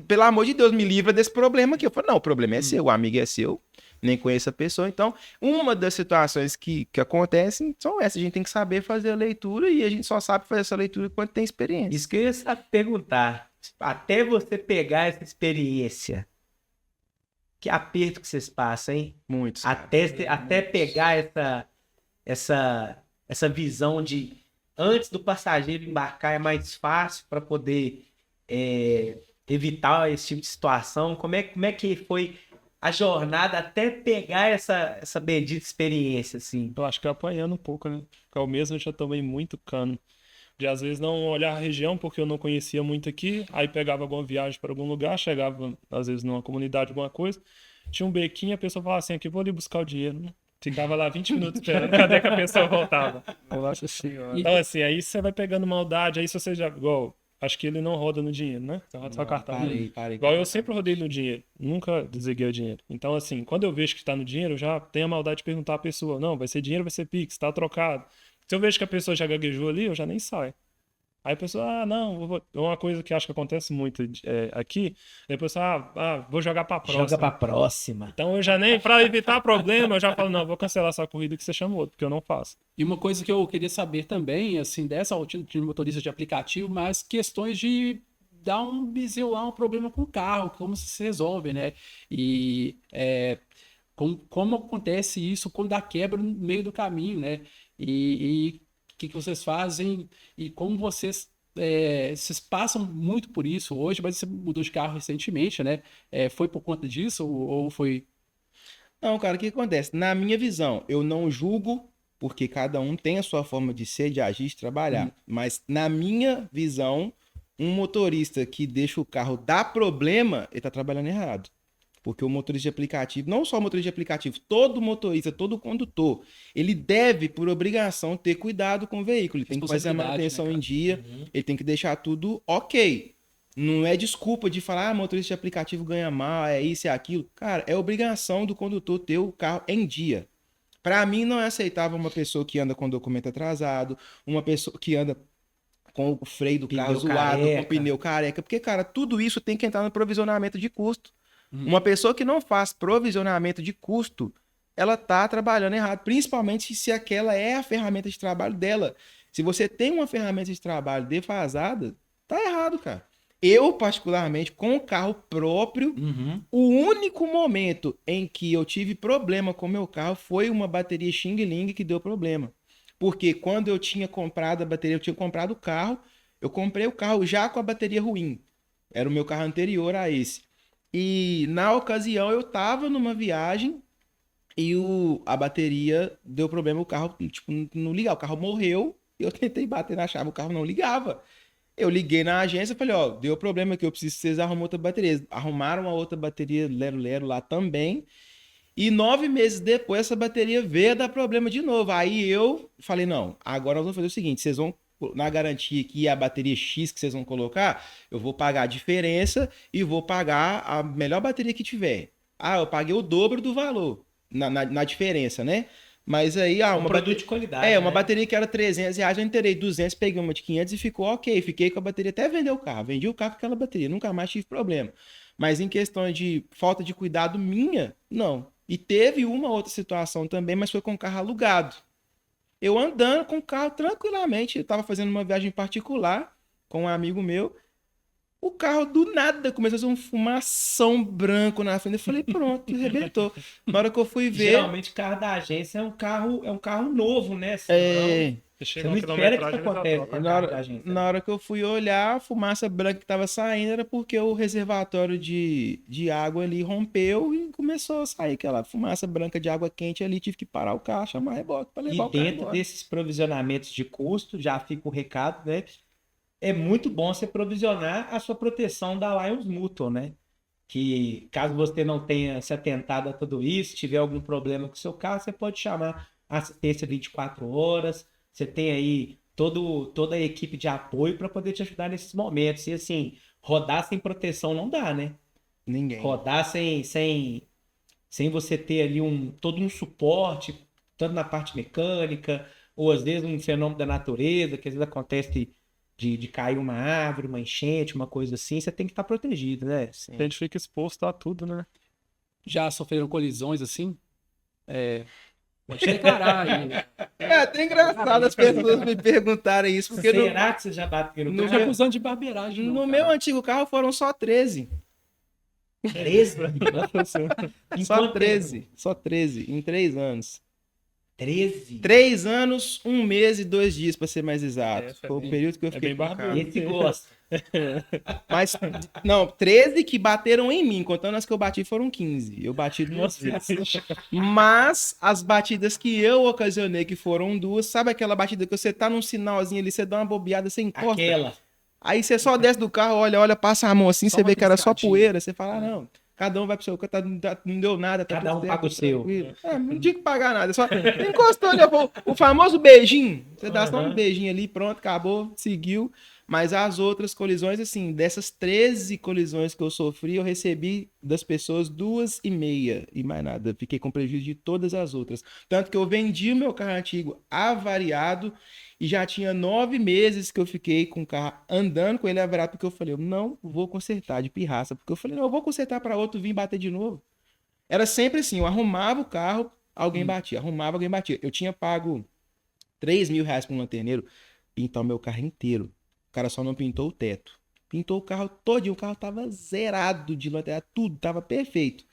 pelo amor de Deus, me livra desse problema aqui. Eu falei, não, o problema é seu, o amigo é seu. Nem conheço a pessoa. Então, uma das situações que acontecem são essas. A gente tem que saber fazer a leitura e a gente só sabe fazer essa leitura quando tem experiência. Isso que eu ia perguntar. Até você pegar essa experiência, que aperto que vocês passam, hein? Muitos. Até pegar essa visão de antes do passageiro embarcar é mais fácil para poder evitar esse tipo de situação. Como é que foi a jornada até pegar essa bendita experiência, assim? Eu acho que apanhando um pouco, né? Porque eu mesmo já tomei muito cano. De às vezes não olhar a região, porque eu não conhecia muito aqui. Aí pegava alguma viagem para algum lugar, chegava às vezes numa comunidade, alguma coisa. Tinha um bequinho, a pessoa falava assim, aqui vou ali buscar o dinheiro, né? Ficava lá 20 minutos esperando, cadê que a pessoa voltava? Nossa senhora. Então assim, aí você vai pegando maldade, aí se você já... Igual, acho que ele não roda no dinheiro, né? Você roda só cartão. Parei. Igual eu sempre rodei no dinheiro, nunca desliguei o dinheiro. Então assim, quando eu vejo que está no dinheiro, eu já tenho a maldade de perguntar à pessoa, não, vai ser dinheiro, vai ser Pix, tá trocado. Se eu vejo que a pessoa já gaguejou ali, eu já nem saio. Aí a pessoa, não, uma coisa que acho que acontece muito aqui, depois vou jogar pra próxima. Joga pra próxima. Então eu já nem, pra evitar problema, eu já falo, não, vou cancelar essa corrida que você chamou, porque eu não faço. E uma coisa que eu queria saber também, assim, dessa rotina de motorista de aplicativo, mas questões de dar um bizinho lá, um problema com o carro, como se resolve, né? E como acontece isso quando dá quebra no meio do caminho, né? E o que vocês fazem e como vocês passam muito por isso hoje, mas você mudou de carro recentemente, né? Foi por conta disso ou foi... Não, cara, o que acontece? Na minha visão, eu não julgo, porque cada um tem a sua forma de ser, de agir, de trabalhar. Mas na minha visão, um motorista que deixa o carro dar problema, ele tá trabalhando errado. Porque o motorista de aplicativo, não só o motorista de aplicativo, todo motorista, todo condutor, ele deve, por obrigação, ter cuidado com o veículo. Ele tem que fazer a manutenção em dia, ele tem que deixar tudo ok. Não é desculpa de falar, motorista de aplicativo ganha mal, é isso, é aquilo. Cara, é obrigação do condutor ter o carro em dia. Para mim, não é aceitável uma pessoa que anda com documento atrasado, uma pessoa que anda com o freio do carro zoado, com o pneu careca. Porque, cara, tudo isso tem que entrar no provisionamento de custo. Uma pessoa que não faz provisionamento de custo, ela tá trabalhando errado, principalmente se aquela é a ferramenta de trabalho dela. Se você tem uma ferramenta de trabalho defasada, tá errado, cara. Eu, particularmente, com o carro próprio, o único momento em que eu tive problema com o meu carro foi uma bateria Xing Ling que deu problema. Porque quando eu tinha comprado a bateria, eu tinha comprado o carro, eu comprei o carro já com a bateria ruim. Era o meu carro anterior a esse. E na ocasião eu tava numa viagem e a bateria deu problema, o carro tipo, não ligava, o carro morreu e eu tentei bater na chave, o carro não ligava. Eu liguei na agência e falei, deu problema aqui, eu preciso que vocês arrumem outra bateria. Arrumaram a outra bateria Lero lá também. E 9 meses depois essa bateria veio a dar problema de novo. Aí eu falei, não, agora nós vamos fazer o seguinte, vocês vão na garantia que a bateria X que vocês vão colocar, eu vou pagar a diferença e vou pagar a melhor bateria que tiver. Eu paguei o dobro do valor na diferença, né? Mas aí... um produto de qualidade, uma bateria que era R$300, eu inteirei 200, peguei uma de 500 e ficou ok. Fiquei com a bateria até vender o carro. Vendi o carro com aquela bateria, nunca mais tive problema. Mas em questão de falta de cuidado minha, não. E teve uma outra situação também, mas foi com o carro alugado. Eu andando com o carro tranquilamente, eu estava fazendo uma viagem particular com um amigo meu. O carro do nada começou a fazer um fumação branco na frente. Eu falei, pronto, arrebentou. Na hora que eu fui ver. Geralmente, carro da agência é um carro novo, né? É, Você não espera que isso aconteça com carro da agência. na hora que eu fui olhar, a fumaça branca que tava saindo era porque o reservatório de água ali rompeu e começou a sair aquela fumaça branca de água quente ali. Tive que parar o carro, chamar reboque para levar E o carro dentro embora. desses provisionamentos de custo, já fica o recado, né? É muito bom você provisionar a sua proteção da Lions Mutual, né? Que caso você não tenha se atentado a tudo isso, tiver algum problema com o seu carro, você pode chamar a assistência 24 horas. Você tem aí toda a equipe de apoio para poder te ajudar nesses momentos. E assim, rodar sem proteção não dá, né? Ninguém. Rodar sem você ter ali todo um suporte, tanto na parte mecânica, ou às vezes um fenômeno da natureza, que às vezes acontece de cair uma árvore, uma enchente, uma coisa assim, você tem que estar protegido, né? A gente fica exposto a tudo, né? Já sofreram colisões assim? Pode declarar aí. É até engraçado as pessoas me perguntarem isso, porque Será que você já bateu no no carro? Tô acusando de barbeiragem. no não, meu cara. antigo carro foram só 13. 13? Em Só quanto 13. Só 13, em 3 anos. 13? 3 anos, 1 mês e 2 dias, pra ser mais exato. Essa é Foi o bem- período que eu é fiquei bem com o barbudo. carro. Esse gosta. Mas, não, 13 que bateram em mim, contando as que eu bati foram 15. Eu bati 2 vezes. Mas as batidas que eu ocasionei, que foram 2, sabe aquela batida que você tá num sinalzinho ali, você dá uma bobeada, você encosta. Aquela. Aí você só desce do carro, olha, passa a mão assim, Só você uma vê que era só piscadinha. poeira, você fala, ah, não, cada um vai pro seu canto, não deu nada, tá Cada tudo um certo, paga o tá seu. tranquilo. Não tinha que pagar nada, só encostou ali, o famoso beijinho, você dá só um Aham. beijinho ali, pronto, acabou, seguiu. Mas as outras colisões, assim, dessas 13 colisões que eu sofri, eu recebi das pessoas 2,5 e mais nada. Fiquei com prejuízo de todas as outras. Tanto que eu vendi o meu carro antigo avariado e já tinha 9 meses que eu fiquei com o carro andando com ele avariado, porque eu falei, eu não vou consertar de pirraça. Porque eu falei, não, eu vou consertar para outro vir bater de novo. Era sempre assim, eu arrumava o carro, alguém batia. Arrumava, alguém batia. Eu tinha pago R$ 3.000 para um lanterneiro pintar o meu carro inteiro. O cara só não pintou o teto. Pintou o carro todinho. O carro tava zerado de lanterna. Tudo tava perfeito.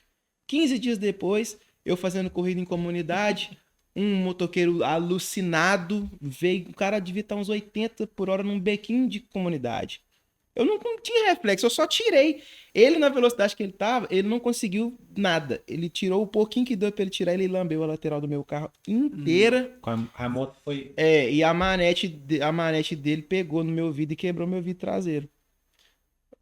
15 dias depois, eu fazendo corrida em comunidade, um motoqueiro alucinado veio. O cara devia estar uns 80 por hora num bequinho de comunidade. Eu não tinha reflexo, eu só tirei. Ele, na velocidade que ele tava, ele não conseguiu nada. Ele tirou o pouquinho que deu pra ele tirar, ele lambeu a lateral do meu carro inteira. A moto foi. E a manete dele pegou no meu vidro e quebrou meu vidro traseiro.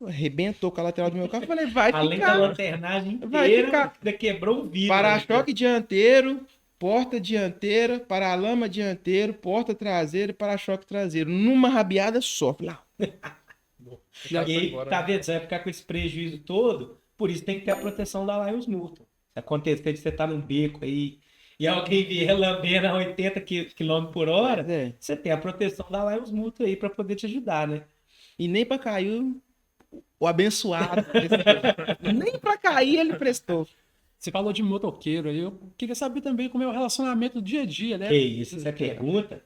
Arrebentou com a lateral do meu carro. Eu falei, vai Além da ficar. lanternagem Vai inteira, ficar. ainda quebrou o vidro. Para-choque dianteiro, porta dianteira, para-lama dianteiro, porta traseira e para-choque traseiro. Numa rabiada só. Falei, E aí, tá vendo? Você vai ficar com esse prejuízo todo, por isso tem que ter a proteção da Lions Mutual. Se acontecer de você estar num beco aí e alguém vier lambendo a 80 km por hora, É. você tem a proteção da Lions Mutual aí pra poder te ajudar, né? E nem pra cair o abençoado. Nem pra cair ele prestou. Você falou de motoqueiro aí, eu queria saber também como é o relacionamento do dia a dia, né? Que isso, você pergunta?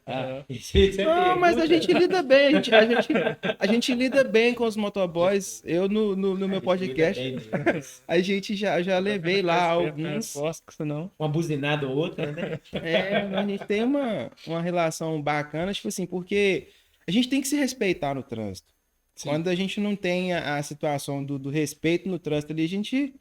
Isso você Não, mas a pergunta? gente lida bem, a gente lida bem com os motoboys. Eu no meu podcast, a gente já levei lá alguns. Não. Uma buzinada ou outra, né? A gente tem uma relação bacana, tipo assim, porque a gente tem que se respeitar no trânsito. Sim. Quando a gente não tem a situação do respeito no trânsito ali, a gente.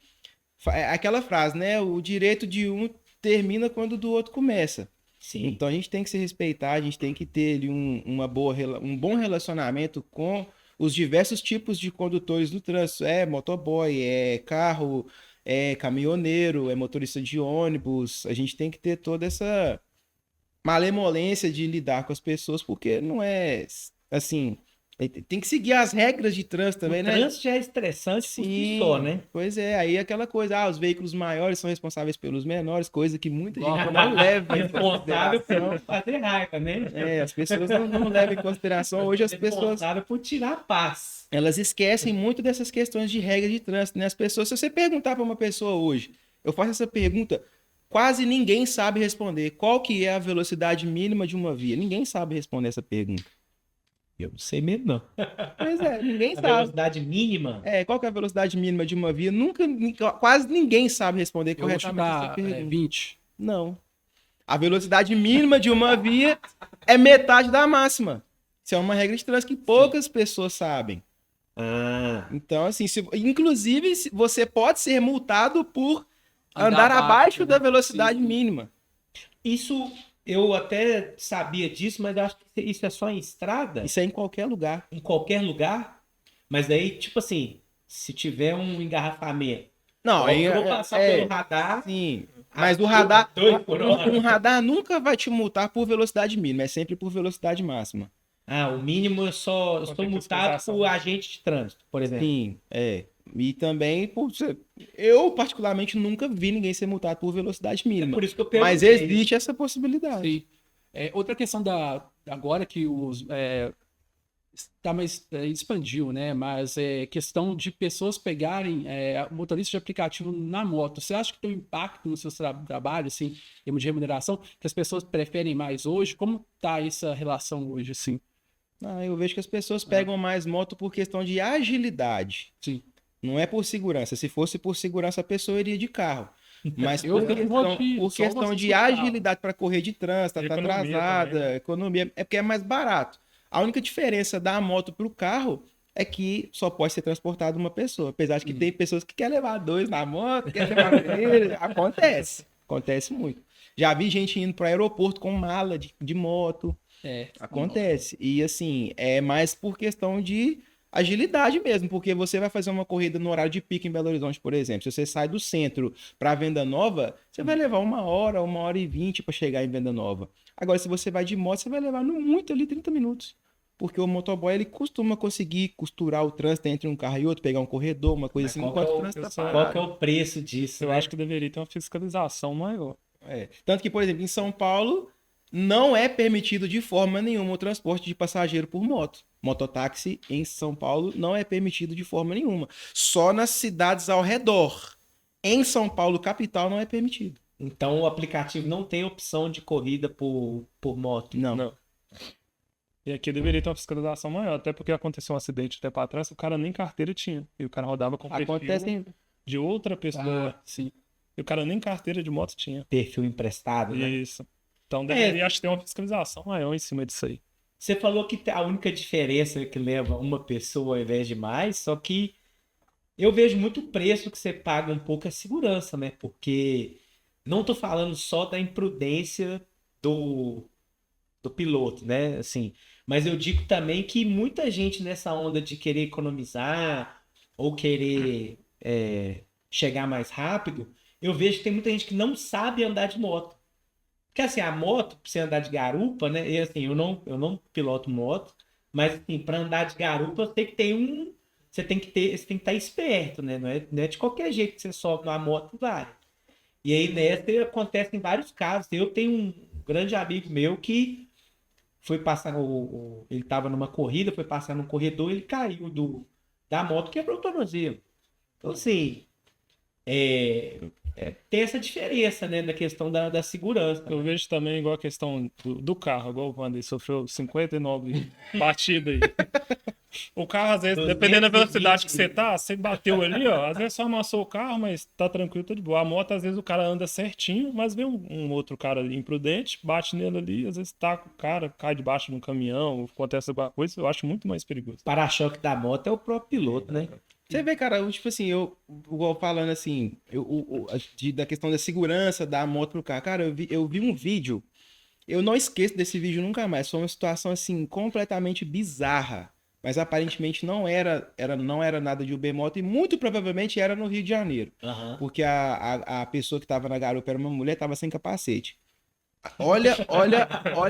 É aquela frase, né? O direito de um termina quando o do outro começa. Sim. Então a gente tem que se respeitar, a gente tem que ter ali um bom relacionamento com os diversos tipos de condutores do trânsito. É motoboy, é carro, é caminhoneiro, é motorista de ônibus. A gente tem que ter toda essa malemolência de lidar com as pessoas, porque não é assim. Tem que seguir as regras de trânsito também, O né? trânsito já é estressante por si só, né? Pois é, aí aquela coisa, os veículos maiores são responsáveis pelos menores, coisa que muita gente Igual não leva em responsável consideração. por fazer raiva, né? As pessoas não levam em consideração. Hoje as pessoas, Responsável por tirar a paz. elas esquecem muito dessas questões de regras de trânsito, né? As pessoas, se você perguntar para uma pessoa hoje, eu faço essa pergunta, quase ninguém sabe responder. Qual que é a velocidade mínima de uma via? Ninguém sabe responder essa pergunta. Eu não sei mesmo, não. Pois é, ninguém A sabe. velocidade mínima? Qual que é a velocidade mínima de uma via? Quase ninguém sabe responder Eu vou corretamente essa chutar pergunta. 20. Não. A velocidade mínima de uma via é metade da máxima. Isso é uma regra de trânsito que poucas pessoas sabem. Ah, Então, assim, inclusive, você pode ser multado por andar abaixo da velocidade sim. mínima. isso eu até sabia disso, mas eu acho que isso é só em estrada, Isso é em qualquer lugar. em qualquer lugar. Mas aí, tipo assim, se tiver um engarrafamento, Não, aí eu vou passar pelo radar. sim. Mas o radar, um radar nunca vai te multar por velocidade mínima, é sempre por velocidade máxima. Ah, o mínimo eu sou ter multado fiscalização. por agente de trânsito, por exemplo. Sim, E também eu particularmente nunca vi ninguém ser multado por velocidade É mínima. por isso que eu Mas perguntei. existe essa possibilidade. Sim. Outra questão agora que expandiu, né? Mas é questão de pessoas pegarem motorista de aplicativo na moto. Você acha que tem um impacto no seu trabalho, assim, em termos de remuneração, que as pessoas preferem mais hoje? Como tá essa relação hoje, assim? Eu vejo que as pessoas pegam mais moto por questão de agilidade. Sim. Não é por segurança. Se fosse por segurança, a pessoa iria de carro. Mas Eu vou por só questão você de de carro. agilidade para correr de trânsito, tá Economia atrasada, também, né? economia, é porque é mais barato. A única diferença da moto para o carro é que só pode ser transportado uma pessoa. Apesar de que tem pessoas que querem levar dois na moto, querem levar três. Acontece muito. Já vi gente indo para o aeroporto com mala de moto. Acontece. E assim, é mais por questão de agilidade mesmo, porque você vai fazer uma corrida no horário de pico em Belo Horizonte, por exemplo. Se você sai do centro para Venda Nova, você vai levar 1 hora e 20 para chegar em Venda Nova. Agora, se você vai de moto, você vai levar no muito ali 30 minutos. Porque o motoboy, ele costuma conseguir costurar o trânsito entre um carro e outro, pegar um corredor, uma coisa Mas assim, qual enquanto que é o o- trânsito tá eu sou- Qual que é parado. o preço disso, Eu né? acho que deveria ter uma fiscalização maior. Tanto que, por exemplo, em São Paulo, não é permitido de forma nenhuma o transporte de passageiro por moto. Mototáxi em São Paulo não é permitido de forma nenhuma. Só nas cidades ao redor. Em São Paulo, capital, não é permitido. Então o aplicativo não tem opção de corrida por moto. Não. Não. E aqui deveria ter uma fiscalização maior, até porque aconteceu um acidente até pra trás, o cara nem carteira tinha. E o cara rodava com perfil Acontece de outra pessoa. Sim. E o cara nem carteira de moto tinha. Perfil emprestado, né? Isso. Então deveria, acho que ter uma fiscalização maior em cima disso aí. Você falou que a única diferença é que leva uma pessoa ao invés de mais, só que eu vejo muito preço que você paga um pouco é segurança, né? Porque não tô falando só da imprudência do piloto, né? Assim, mas eu digo também que muita gente nessa onda de querer economizar ou querer chegar mais rápido, eu vejo que tem muita gente que não sabe andar de moto. Porque assim, a moto, pra você andar de garupa, né? E assim, eu não piloto moto, mas assim, para andar de garupa, você tem que estar esperto, né? Não é de qualquer jeito que você sobe numa moto, vai. E aí nessa acontece em vários casos. Eu tenho um grande amigo meu que foi passar ele estava numa corrida, foi passar num corredor, ele caiu da moto, quebrou o tornozelo. Então assim, tem essa diferença, né, da questão da segurança. Eu vejo também igual a questão do carro, igual o Wander sofreu 59 batidas aí. O carro, às vezes, dependendo da velocidade que você tá, você bateu ali, ó, às vezes só amassou o carro, mas tá tranquilo, tá de boa. A moto, às vezes, o cara anda certinho, mas vem um outro cara ali imprudente, bate nele ali, às vezes taca o cara, cai debaixo de um caminhão, acontece alguma coisa, eu acho muito mais perigoso. O para-choque da moto é o próprio piloto, né? Você vê, cara, tipo assim, igual falando assim, da questão da segurança da moto pro carro. Cara, eu vi um vídeo, eu não esqueço desse vídeo nunca mais. Foi uma situação, assim, completamente bizarra. Mas aparentemente não era nada de Uber Moto e muito provavelmente era no Rio de Janeiro. Aham. Porque a pessoa que tava na garupa era uma mulher, tava sem capacete. Olha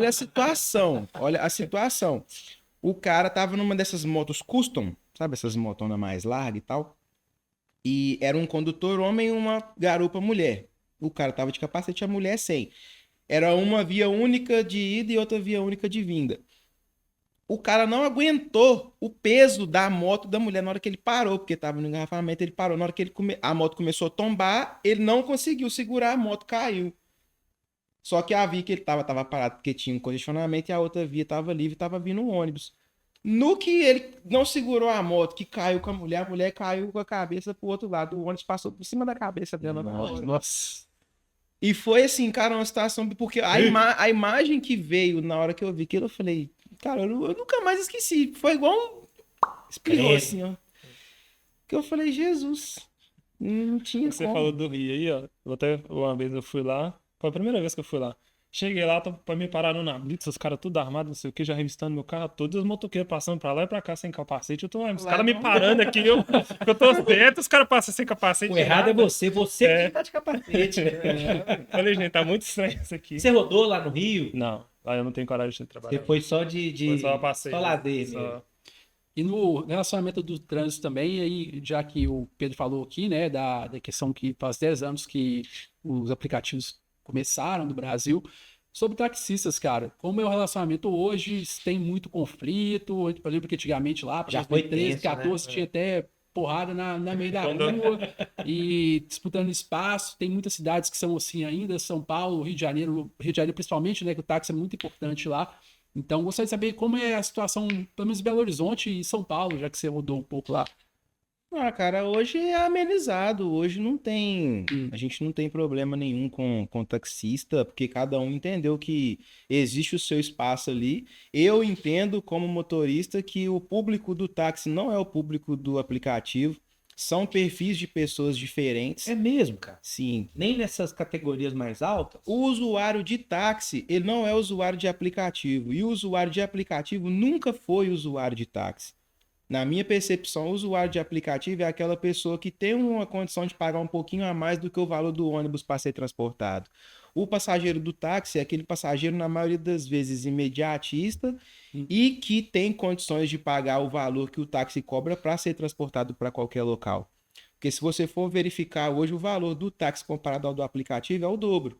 a situação. Olha a situação. O cara tava numa dessas motos custom, sabe? Essas motonas mais largas e tal. E era um condutor homem e uma garupa mulher. O cara tava de capacete, a mulher sem. Era uma via única de ida e outra via única de vinda. O cara não aguentou o peso da moto da mulher na hora que ele parou, porque tava no engarrafamento, ele parou. Na hora que a moto começou a tombar, ele não conseguiu segurar, a moto caiu. Só que a via que ele tava parado porque tinha um congestionamento e a outra via tava livre e tava vindo um ônibus. No que ele não segurou a moto, que caiu com a mulher caiu com a cabeça pro outro lado. O ônibus passou por cima da cabeça dela na hora. Nossa. E foi assim, cara, uma situação. Porque a imagem que veio na hora que eu vi aquilo, eu falei, cara, eu nunca mais esqueci. Foi igual um. Espirrou Credo. assim, ó. Que eu falei, Jesus. Não tinha Você como. falou do Rio aí, ó. Uma vez eu fui lá. Foi a primeira vez que eu fui lá. Cheguei lá, pra me pararam na blitz, os caras tudo armados, não sei o que, já revistando meu carro, todos os motoqueiros passando pra lá e pra cá sem capacete. Os caras me parando aqui, eu tô certo, os caras passam sem capacete. O errado é nada. você que tá de capacete. Falei, gente, tá muito estranho isso aqui. Você rodou lá no Rio? Não, lá eu não tenho coragem de trabalhar. Você foi só Foi só passeio. só lazer Só- mesmo. E no relacionamento do trânsito também, aí, já que o Pedro falou aqui, né, da questão que faz 10 anos que os aplicativos começaram no Brasil, sobre taxistas, cara, como é o relacionamento hoje, se tem muito conflito, eu lembro que antigamente lá, para Já foi 2013, tenso, né? 14, tinha até porrada na meio da Quando- rua e disputando espaço, tem muitas cidades que são assim ainda, São Paulo, Rio de Janeiro principalmente, né, que o táxi é muito importante lá. Então, gostaria de saber como é a situação, pelo menos em Belo Horizonte e São Paulo, já que você rodou um pouco lá. Ah, cara, hoje é amenizado. Hoje não tem. A gente não tem problema nenhum com taxista, porque cada um entendeu que existe o seu espaço ali. Eu entendo, como motorista, que o público do táxi não é o público do aplicativo. São perfis de pessoas diferentes. É mesmo, cara. Sim. Nem nessas categorias mais altas. O usuário de táxi, ele não é usuário de aplicativo. E o usuário de aplicativo nunca foi usuário de táxi. Na minha percepção, o usuário de aplicativo é aquela pessoa que tem uma condição de pagar um pouquinho a mais do que o valor do ônibus para ser transportado. O passageiro do táxi é aquele passageiro, na maioria das vezes, imediatista e que tem condições de pagar o valor que o táxi cobra para ser transportado para qualquer local. Porque se você for verificar hoje, o valor do táxi comparado ao do aplicativo é o dobro.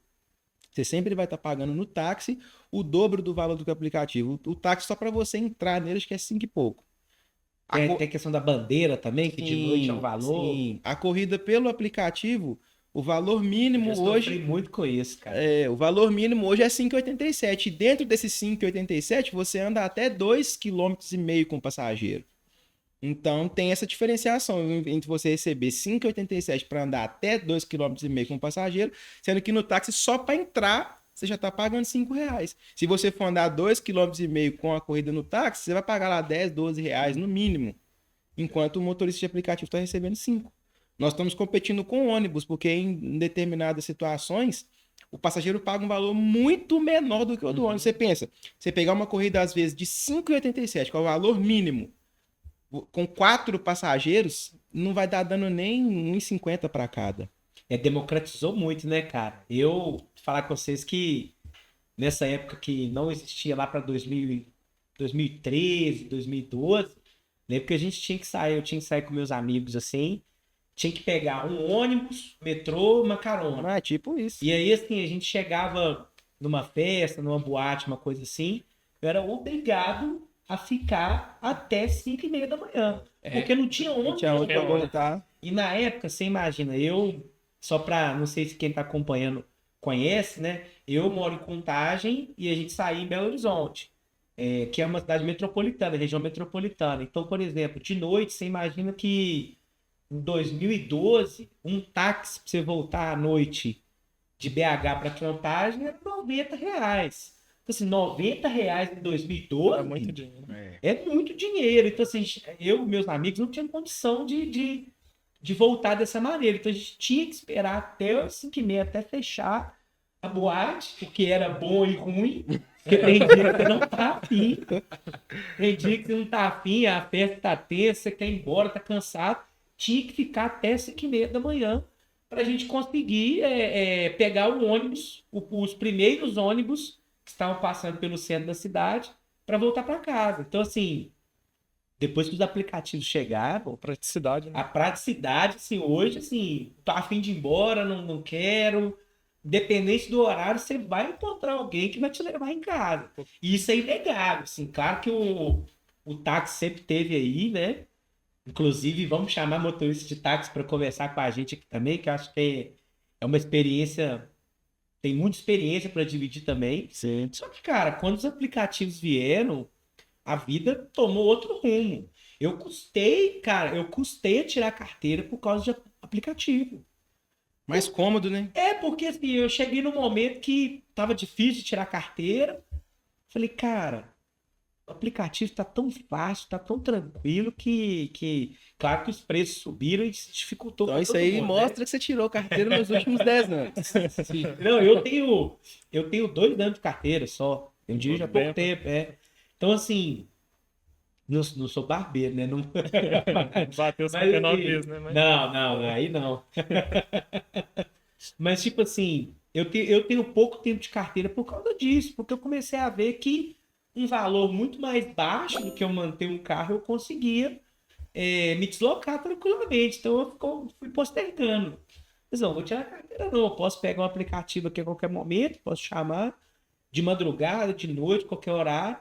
Você sempre vai estar pagando no táxi o dobro do valor do que o aplicativo. O táxi, só para você entrar nele, acho que é 5 e pouco. Tem a questão da bandeira também, que de noite é um valor. Sim. A corrida pelo aplicativo, o valor mínimo Eu sofri hoje. muito com isso, cara. O valor mínimo hoje é 5,87. E dentro desses 5,87, você anda até 2,5 km com o passageiro. Então tem essa diferenciação entre você receber 5,87 para andar até 2,5 km com o passageiro, sendo que no táxi só para entrar você já está pagando R$5. Se você for andar 2,5 km com a corrida no táxi, você vai pagar lá R$10, R$12 no mínimo. Enquanto o motorista de aplicativo está recebendo 5. Nós estamos competindo com ônibus, porque em determinadas situações, o passageiro paga um valor muito menor do que o do ônibus. Você pensa, você pegar uma corrida às vezes de 5,87, que é o valor mínimo, com 4 passageiros, não vai dar dando nem 1,50 para cada. Democratizou muito, né, cara? Eu falar com vocês que nessa época que não existia lá para 2013, 2012, lembro que a gente tinha que sair, eu tinha que sair com meus amigos assim, tinha que pegar um ônibus, metrô, uma carona. É tipo isso. E aí, assim, a gente chegava numa festa, numa boate, uma coisa assim, eu era obrigado a ficar até 5h30 da manhã. Porque não tinha onde Tinha onde pra voltar. E na época, você imagina, só pra, não sei se quem tá acompanhando conhece, né? Eu moro em Contagem e a gente saía em Belo Horizonte, que é uma cidade metropolitana, região metropolitana. Então, por exemplo, de noite, você imagina que em 2012, um táxi pra você voltar à noite de BH para Contagem era R$90. Então, assim, R$90 em 2012 É muito dinheiro. é muito dinheiro. Então, assim, eu e meus amigos não tinham condição de voltar dessa maneira. Então, a gente tinha que esperar até as 5h30, até fechar a boate, porque era bom e ruim. Porque tem dia que você não tá afim. Tem dia que você não tá afim, a festa tá tensa, você quer ir embora, tá cansado. Tinha que ficar até 5h30 da manhã para a gente conseguir pegar o ônibus, os primeiros ônibus que estavam passando pelo centro da cidade para voltar para casa. Então, assim, depois que os aplicativos chegaram, Praticidade, né? a praticidade, assim, hoje, assim, tô a fim de ir embora, não quero. Independente do horário, você vai encontrar alguém que vai te levar em casa. E isso é inegável, assim. Claro que o táxi sempre teve aí, né? Inclusive, vamos chamar motorista de táxi para conversar com a gente aqui também, que eu acho que é uma experiência, tem muita experiência para dividir também. Sim. Só que, cara, quando os aplicativos vieram, a vida tomou outro rumo. Eu custei a tirar a carteira por causa de aplicativo. Mais cômodo, né? Porque assim, eu cheguei num momento que tava difícil de tirar a carteira. Falei, cara, o aplicativo tá tão fácil, tá tão tranquilo que claro que os preços subiram e dificultou. Então pra isso todo aí mundo, mostra né? que você tirou carteira nos últimos 10 anos. Não, eu tenho 2 anos de carteira só. Eu dirijo há pouco tempo, Então, assim, não sou barbeiro, né? Não... Bateu 59 vezes, né? Mas... Não, aí não. Mas, tipo assim, eu tenho pouco tempo de carteira por causa disso, porque eu comecei a ver que um valor muito mais baixo do que eu manter um carro, eu conseguia me deslocar tranquilamente. Então, eu fui postergando. Mas não, vou tirar a carteira não. Eu posso pegar um aplicativo aqui a qualquer momento, posso chamar de madrugada, de noite, qualquer horário.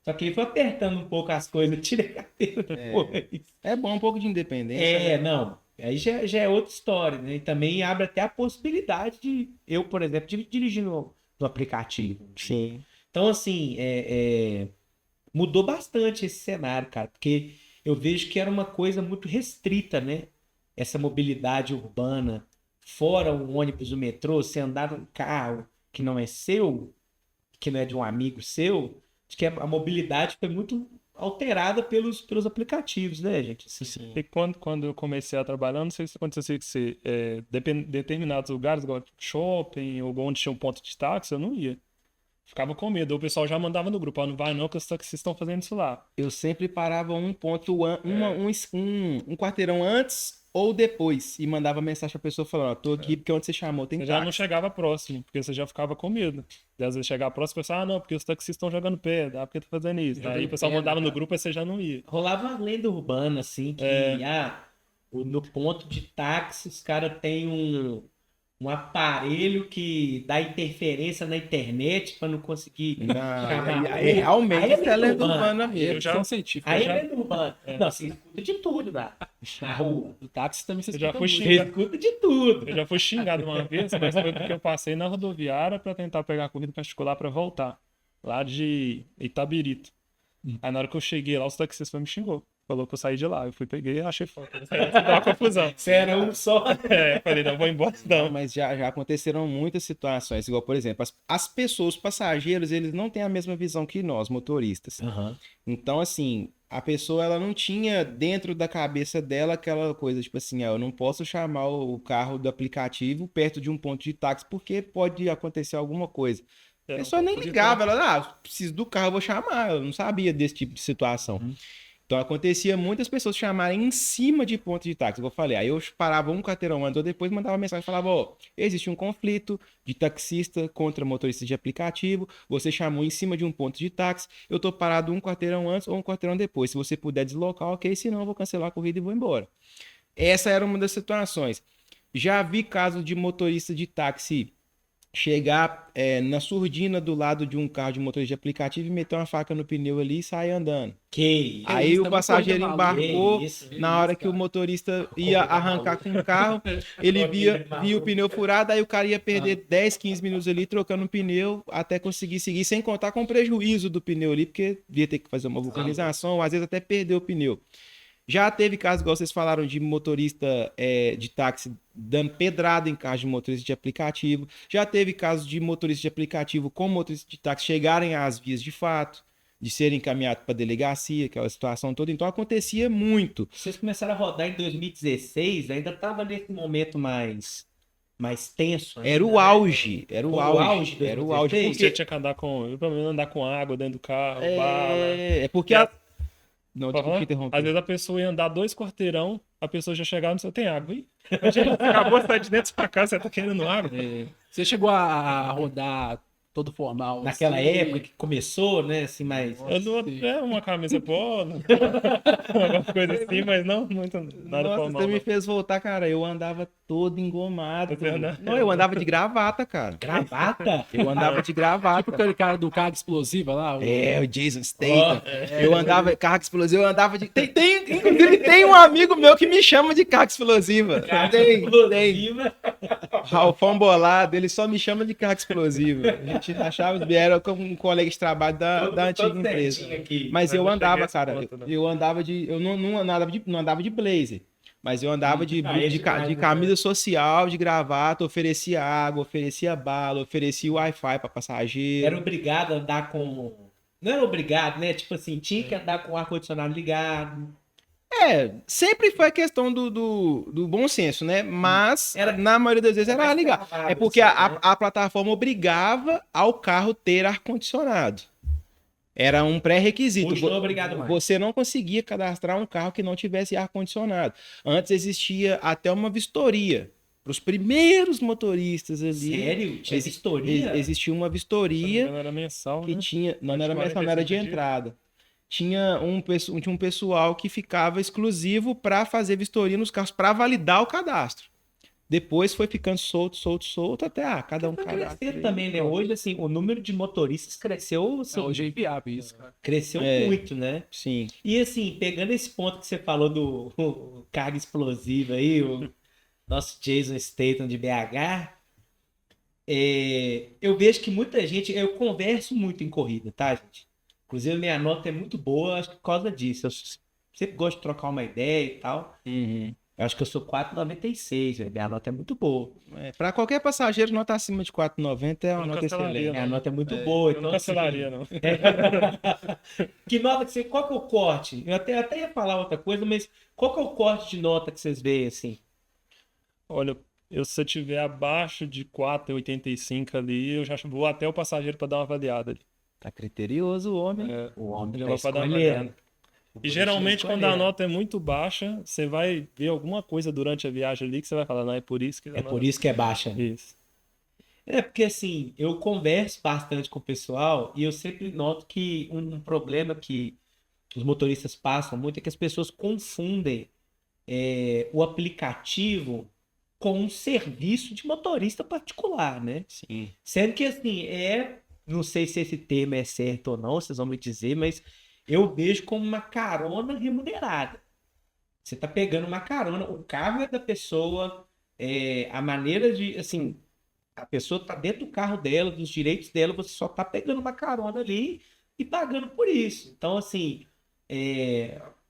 Só que ele foi apertando um pouco as coisas, eu tirei a carteira depois. É bom um pouco de independência. né? Não. Aí já é outra história, né? E também abre até a possibilidade de eu, por exemplo, de dirigir no aplicativo. Sim. Então, assim, mudou bastante esse cenário, cara, porque eu vejo que era uma coisa muito restrita, né? Essa mobilidade urbana, fora o ônibus, o metrô, você andar num carro que não é seu, que não é de um amigo seu, acho que a mobilidade foi muito alterada pelos aplicativos, né, gente? Assim, E quando eu comecei a trabalhar, não sei se aconteceu que você, determinados lugares, igual shopping ou onde tinha um ponto de táxi, eu não ia. Ficava com medo. O pessoal já mandava no grupo, não vai não, que os taxistas estão fazendo isso lá. Eu sempre parava um quarteirão antes ou depois e mandava mensagem pra pessoa falando, tô aqui porque onde você chamou tem Você táxi. já não chegava próximo, porque você já ficava com medo. E às vezes chegava próximo e pensava, não, porque os taxistas estão jogando pedra, porque tá fazendo isso. Aí o pessoal mandava no grupo e você já não ia. rolava uma lenda urbana, assim, que no ponto de táxi os caras têm um aparelho que dá interferência na internet para não conseguir chamar. Realmente Aí é lenda urbana mesmo. Eu já, científica. Aí é lenda urbana. Não, você escuta de tudo na rua. O táxi também você Eu já escuta fui muito. Você escuta de tudo. eu já fui xingado uma vez, mas foi porque eu passei na rodoviária para tentar pegar a corrida particular para voltar, lá de Itabirito. Aí na hora que eu cheguei lá, os taxistas me xingou. Falou que eu saí de lá. Eu fui, peguei e achei foda. Isso dá uma confusão. Você era um só. Falei, não vou embora, não. Mas já aconteceram muitas situações, igual, por exemplo, as pessoas, os passageiros, eles não têm a mesma visão que nós, motoristas. Então, assim, a pessoa, ela não tinha dentro da cabeça dela aquela coisa, tipo assim, eu não posso chamar o carro do aplicativo perto de um ponto de táxi, porque pode acontecer alguma coisa. A pessoa nem ligava, ela, preciso do carro, eu vou chamar. Eu não sabia desse tipo de situação. Então acontecia muitas pessoas chamarem em cima de ponto de táxi, como eu falei. Aí eu parava um quarteirão antes ou depois, mandava mensagem e falava, existe um conflito de taxista contra motorista de aplicativo, você chamou em cima de um ponto de táxi, eu tô parado um quarteirão antes ou um quarteirão depois. Se você puder deslocar, ok, senão eu vou cancelar a corrida e vou embora. Essa era uma das situações. Já vi casos de motorista de táxi chegar na surdina do lado de um carro de motorista de aplicativo e meter uma faca no pneu ali e sair andando. Aí o passageiro embarcou, na hora que o motorista ia arrancar com o carro, ele via o pneu furado, aí o cara ia perder 10, 15 minutos ali trocando o pneu até conseguir seguir, sem contar com o prejuízo do pneu ali, porque ia ter que fazer uma vulcanização, às vezes até perder o pneu. Já teve casos, igual vocês falaram, de motorista de táxi dando pedrada em carro de motorista de aplicativo. Já teve casos de motorista de aplicativo com motorista de táxi chegarem às vias de fato, de serem encaminhados para a delegacia, aquela situação toda. Então acontecia muito. Vocês começaram a rodar em 2016, ainda estava nesse momento mais tenso. Era o auge. Era o auge. Porque você tinha que andar pelo menos andar com água dentro do carro, bala. É porque... Não, desculpa te interromper. Às vezes a pessoa ia andar 2 quarteirão, a pessoa já chegava no seu, tem água aí? Acabou de sair de dentro da casa, você tá querendo água? Você chegou a rodar todo formal? Naquela assim, época que começou, né? Assim, mais. Uma camisa polo, alguma coisa assim, mas não muito nada Nossa, formal. você me fez voltar, cara. Eu andava todo engomado. Você andava? Não, eu andava de gravata, cara. Gravata? Eu andava de gravata. Tipo aquele cara do carga explosiva lá. O Jason Statham. Eu andava carga explosiva, eu andava de... Inclusive, tem um amigo meu que me chama de carga explosiva. Explosiva. Ralfão Bolado, ele só me chama de carga explosiva. A gente achava que era como um colega de trabalho da antiga empresa. Mas eu andava, cara, eu andava eu não andava de blazer. Mas eu andava de camisa social, de gravata, oferecia água, oferecia bala, oferecia Wi-Fi para passageiro. Era obrigado a andar com... Não era obrigado, né? Tipo assim, tinha que andar com o ar-condicionado ligado. Sempre foi a questão do bom senso, né? Mas, na maioria das vezes, era ligado. É porque a plataforma obrigava ao carro ter ar-condicionado. Era um pré-requisito. Hoje não é obrigado mais. Você não conseguia cadastrar um carro que não tivesse ar-condicionado. Antes existia até uma vistoria. Para os primeiros motoristas ali. Sério? Tinha vistoria? Existia uma vistoria. Não era mensal, que né? tinha. Não era mensal, não era de entrada. Tinha um pessoal que ficava exclusivo para fazer vistoria nos carros, para validar o cadastro. Depois foi ficando solto, até cada um cadastro. Também, né? Hoje, assim, o número de motoristas cresceu. Hoje é inviável isso, cara. Cresceu muito, né? Sim. E assim, pegando esse ponto que você falou do carga explosiva aí, o nosso Jason Statham de BH, eu vejo que muita gente... Eu converso muito em corrida, tá, gente? Inclusive, minha nota é muito boa, acho que por causa disso. Eu sempre gosto de trocar uma ideia e tal. Uhum. Eu acho que eu sou 4,96, velho. Minha nota é muito boa. Para qualquer passageiro, nota acima de 4,90 é uma nota excelente. Minha nota é muito boa. Eu não cancelaria, não. Que nota que você... Qual que é o corte? Eu até ia falar outra coisa, mas qual que é o corte de nota que vocês veem, assim? Olha, se eu tiver abaixo de 4,85 ali, eu já vou até o passageiro para dar uma avaliada ali. Tá criterioso o homem. O homem Já tá vou pra dar uma escolhendo. avaliada. E geralmente, quando a nota é muito baixa, você vai ver alguma coisa durante a viagem ali que você vai falar, não, é por isso que... É por isso que é baixa. Isso. Porque assim, eu converso bastante com o pessoal e eu sempre noto que um problema que os motoristas passam muito é que as pessoas confundem o aplicativo com um serviço de motorista particular, né? Sim. Sendo que assim, não sei se esse termo é certo ou não, vocês vão me dizer, mas eu vejo como uma carona remunerada. Você tá pegando uma carona, o carro é da pessoa, a maneira de, assim, a pessoa tá dentro do carro dela, dos direitos dela, você só tá pegando uma carona ali e pagando por isso. Então, assim,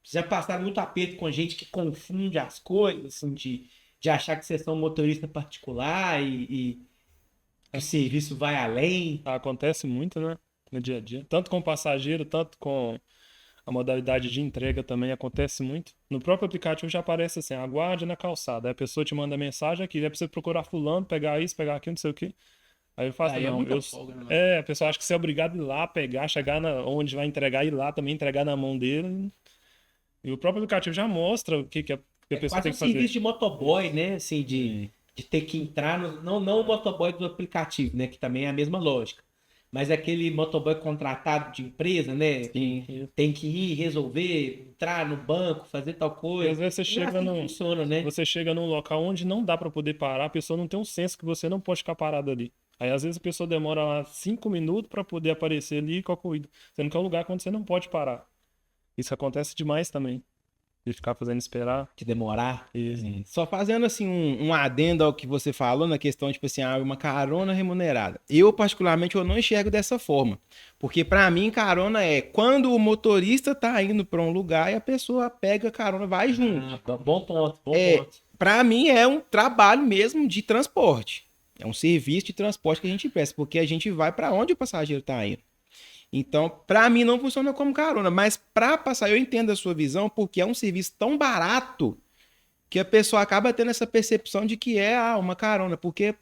já passaram muito aperto com gente que confunde as coisas, assim, de achar que vocês são motorista particular e que o serviço vai além. Acontece muito, né? No dia a dia. Tanto com o passageiro, tanto com a modalidade de entrega também acontece muito. No próprio aplicativo já aparece assim, aguarde na calçada. Aí a pessoa te manda mensagem aqui, é pra você procurar fulano, pegar isso, pegar aquilo, não sei o quê. Aí eu faço, folga, né? a pessoa acha que você é obrigado a ir lá, pegar, chegar onde vai entregar, ir lá também, entregar na mão dele. E o próprio aplicativo já mostra o que a pessoa tem que fazer. Serviço de motoboy, né? Assim, de ter que entrar não o motoboy do aplicativo, né? Que também é a mesma lógica. Mas aquele motoboy contratado de empresa, né? Sim. Tem que ir resolver, entrar no banco, fazer tal coisa. E às vezes funciona, né? Você chega num local onde não dá para poder parar, a pessoa não tem um senso que você não pode ficar parado ali. Aí às vezes a pessoa demora lá 5 minutos para poder aparecer ali com a corrida. Sendo que é um lugar onde você não pode parar. Isso acontece demais também. De ficar fazendo esperar. De demorar. Isso. Só fazendo assim um adendo ao que você falou na questão, tipo assim, uma carona remunerada. Eu, particularmente, eu não enxergo dessa forma. Porque para mim, carona é quando o motorista tá indo para um lugar e a pessoa pega a carona, vai junto. Bom ponto. Para mim é um trabalho mesmo de transporte. É um serviço de transporte que a gente presta, porque a gente vai para onde o passageiro tá indo. Então, para mim não funciona como carona, mas para passar, eu entendo a sua visão, porque é um serviço tão barato que a pessoa acaba tendo essa percepção de que é uma carona, porque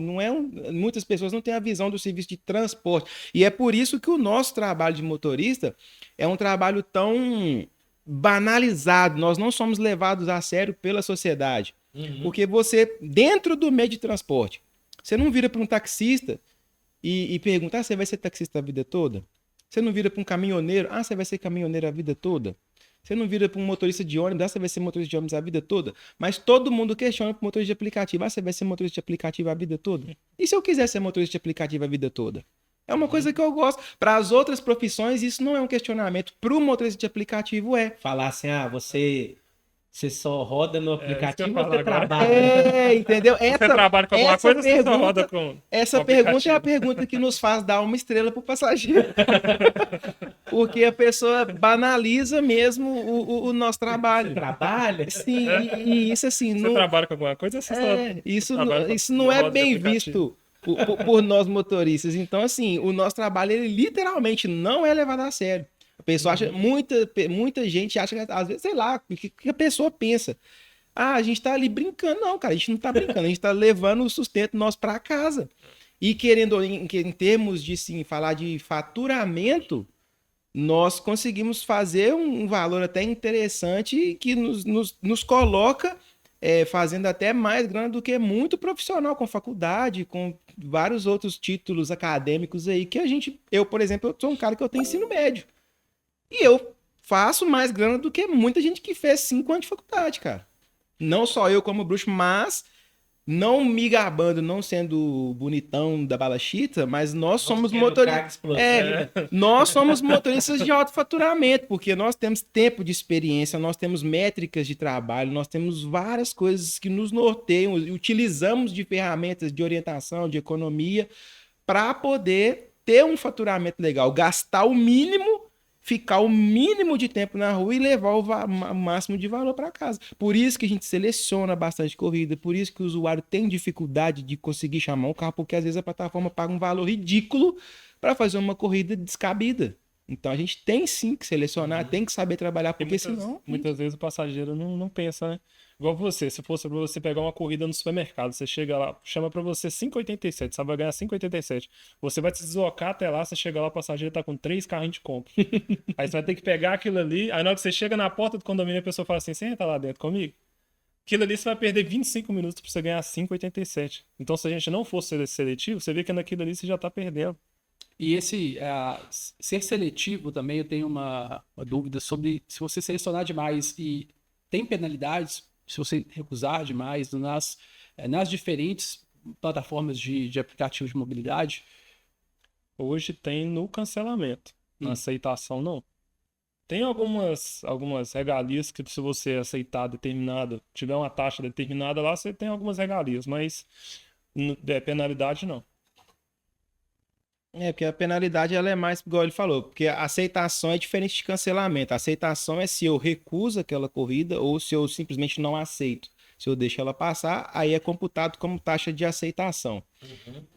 não é muitas pessoas não têm a visão do serviço de transporte. E é por isso que o nosso trabalho de motorista é um trabalho tão banalizado, nós não somos levados a sério pela sociedade. Porque você, dentro do meio de transporte, você não vira para um taxista e pergunta, você vai ser taxista a vida toda? Você não vira para um caminhoneiro, você vai ser caminhoneiro a vida toda? Você não vira para um motorista de ônibus, você vai ser motorista de ônibus a vida toda? Mas todo mundo questiona para o motorista de aplicativo, você vai ser motorista de aplicativo a vida toda? E se eu quiser ser motorista de aplicativo a vida toda? É uma coisa que eu gosto. Para as outras profissões, isso não é um questionamento. Para o motorista de aplicativo, é. Falar assim, você Você só roda no isso que eu aplicativo ia ou você falar agora. trabalha? Entendeu? Você trabalha com alguma essa coisa ou você só pergunta- roda com Essa com pergunta é a aplicativo? pergunta que nos faz dar uma estrela pro passageiro. Porque a pessoa banaliza mesmo o nosso Você trabalho. trabalha? Sim, e isso assim, Você não, trabalha com alguma coisa ou você isso, trabalha isso não é roda de bem aplicativo? visto por nós motoristas. Então, assim, o nosso trabalho, ele literalmente não é levado a sério. A pessoa acha, muita gente acha que, às vezes, sei lá, o que a pessoa pensa. Ah, a gente tá ali brincando. Não, cara, a gente não tá brincando, a gente tá levando o sustento nosso para casa. E querendo, em termos de, sim, falar de faturamento, nós conseguimos fazer um valor até interessante que nos coloca fazendo até mais grana do que muito profissional com faculdade, com vários outros títulos acadêmicos aí que eu, por exemplo, eu sou um cara que eu tenho ensino médio. E eu faço mais grana do que muita gente que fez 5 anos de faculdade, cara. Não só eu como bruxo, mas não me gabando, não sendo bonitão da balachita, mas nós somos motoristas. Nós somos motoristas de alto faturamento, porque nós temos tempo de experiência, nós temos métricas de trabalho, nós temos várias coisas que nos norteiam e utilizamos de ferramentas de orientação, de economia, para poder ter um faturamento legal, gastar o mínimo, ficar o mínimo de tempo na rua e levar o máximo de valor para casa. Por isso que a gente seleciona bastante corrida, por isso que o usuário tem dificuldade de conseguir chamar um carro, porque às vezes a plataforma paga um valor ridículo para fazer uma corrida descabida. Então a gente tem sim que selecionar, tem que saber trabalhar, porque senão... Muitas vezes o passageiro não pensa, né? Igual você, se fosse pra você pegar uma corrida no supermercado, você chega lá, chama pra você 5,87, você vai ganhar 5,87. Você vai se deslocar até lá, você chega lá, o passageiro tá com 3 carrinhos de compra. Aí você vai ter que pegar aquilo ali, aí na hora que você chega na porta do condomínio, a pessoa fala assim, você entra lá dentro comigo? Aquilo ali você vai perder 25 minutos pra você ganhar 5,87. Então se a gente não fosse seletivo, você vê que naquilo ali você já tá perdendo. E esse ser seletivo também, eu tenho uma dúvida sobre se você selecionar demais e tem penalidades, se você recusar demais nas diferentes plataformas de aplicativo de mobilidade. Hoje tem no cancelamento, na aceitação não. Tem algumas regalias que se você aceitar determinado, tiver uma taxa determinada lá, você tem algumas regalias, mas penalidade não. Porque a penalidade ela é mais, igual ele falou, porque a aceitação é diferente de cancelamento. A aceitação é se eu recuso aquela corrida ou se eu simplesmente não aceito. Se eu deixo ela passar, aí é computado como taxa de aceitação.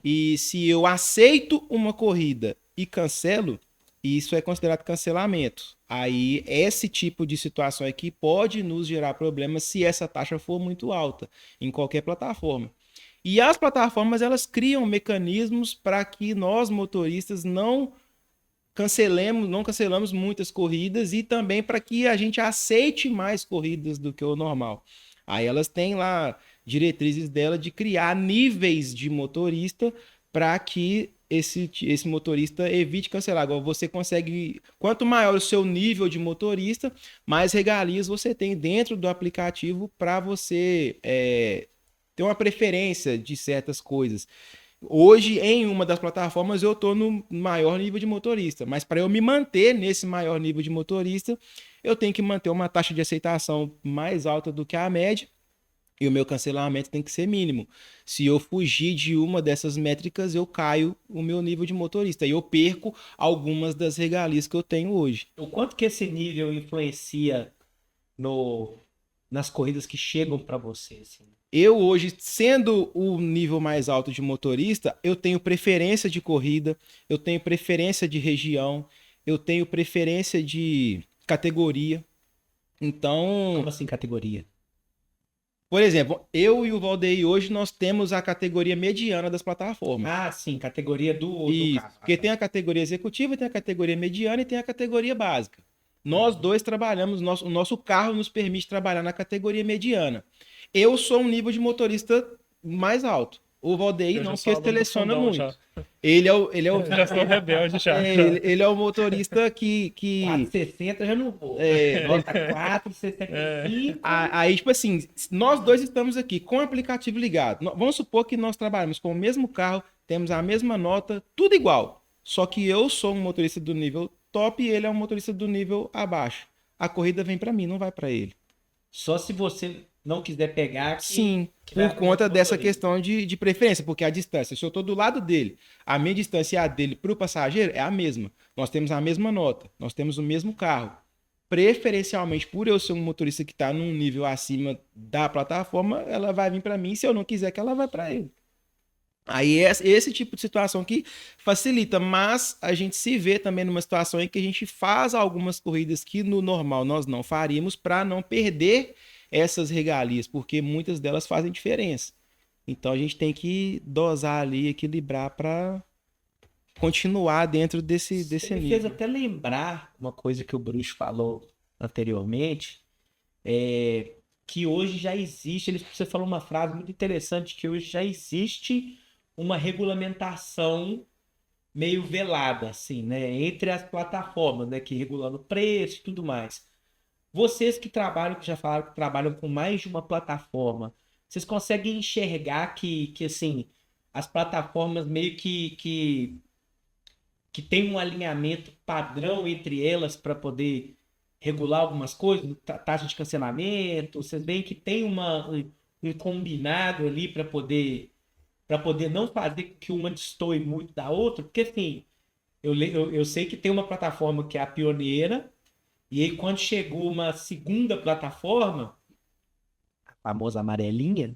E se eu aceito uma corrida e cancelo, isso é considerado cancelamento. Aí esse tipo de situação aqui pode nos gerar problemas se essa taxa for muito alta em qualquer plataforma. E as plataformas, elas criam mecanismos para que nós, motoristas, não cancelamos muitas corridas e também para que a gente aceite mais corridas do que o normal. Aí elas têm lá diretrizes dela de criar níveis de motorista para que esse motorista evite cancelar. Agora você consegue, quanto maior o seu nível de motorista, mais regalias você tem dentro do aplicativo para você ter uma preferência de certas coisas. Hoje, em uma das plataformas, eu estou no maior nível de motorista, mas para eu me manter nesse maior nível de motorista, eu tenho que manter uma taxa de aceitação mais alta do que a média e o meu cancelamento tem que ser mínimo. Se eu fugir de uma dessas métricas, eu caio o meu nível de motorista e eu perco algumas das regalias que eu tenho hoje. O quanto que esse nível influencia nas corridas que chegam para você, assim? Eu hoje, sendo o nível mais alto de motorista, eu tenho preferência de corrida, eu tenho preferência de região, eu tenho preferência de categoria. Então, Como assim, categoria? por exemplo, eu e o Valdeir hoje nós temos a categoria mediana das plataformas. Ah, sim, categoria do Isso, carro. porque tem a categoria executiva, tem a categoria mediana e tem a categoria básica. Nós dois trabalhamos, o nosso carro nos permite trabalhar na categoria mediana. Eu sou um nível de motorista mais alto. O Valdeir não, porque seleciona muito. Já. Ele é o já sou rebelde já. Ele é o motorista que 460 já não vou. Nota 465. Aí, tipo assim, nós dois estamos aqui com o aplicativo ligado. Vamos supor que nós trabalhamos com o mesmo carro, temos a mesma nota, tudo igual. Só que eu sou um motorista do nível top e ele é um motorista do nível abaixo. A corrida vem para mim, não vai para ele. só se você não quiser pegar. Sim, vai por conta arrumar dessa motorista. questão de preferência, porque a distância, se eu estou do lado dele, a minha distância e a dele para o passageiro é a mesma. Nós temos a mesma nota, nós temos o mesmo carro. Preferencialmente, por eu ser um motorista que está num nível acima da plataforma, ela vai vir para mim. Se eu não quiser, que ela vai para ele. Aí é esse tipo de situação que facilita, mas a gente se vê também numa situação em que a gente faz algumas corridas que no normal nós não faríamos para não perder essas regalias, porque muitas delas fazem diferença. Então a gente tem que dosar ali, equilibrar para continuar dentro desse Você me fez nível. até lembrar uma coisa que o Bruxo falou anteriormente, que hoje já existe, você falou uma frase muito interessante, que hoje já existe uma regulamentação meio velada, assim, né, entre as plataformas, né, que regulando o preço e tudo mais. Vocês que trabalham, que já falaram que trabalham com mais de uma plataforma, vocês conseguem enxergar que assim, as plataformas meio que tem um alinhamento padrão entre elas para poder regular algumas coisas, taxa de cancelamento, vocês veem que tem um combinado ali para poder não fazer com que uma destoe muito da outra, porque assim, eu sei que tem uma plataforma que é a pioneira, e aí quando chegou uma segunda plataforma, a famosa amarelinha,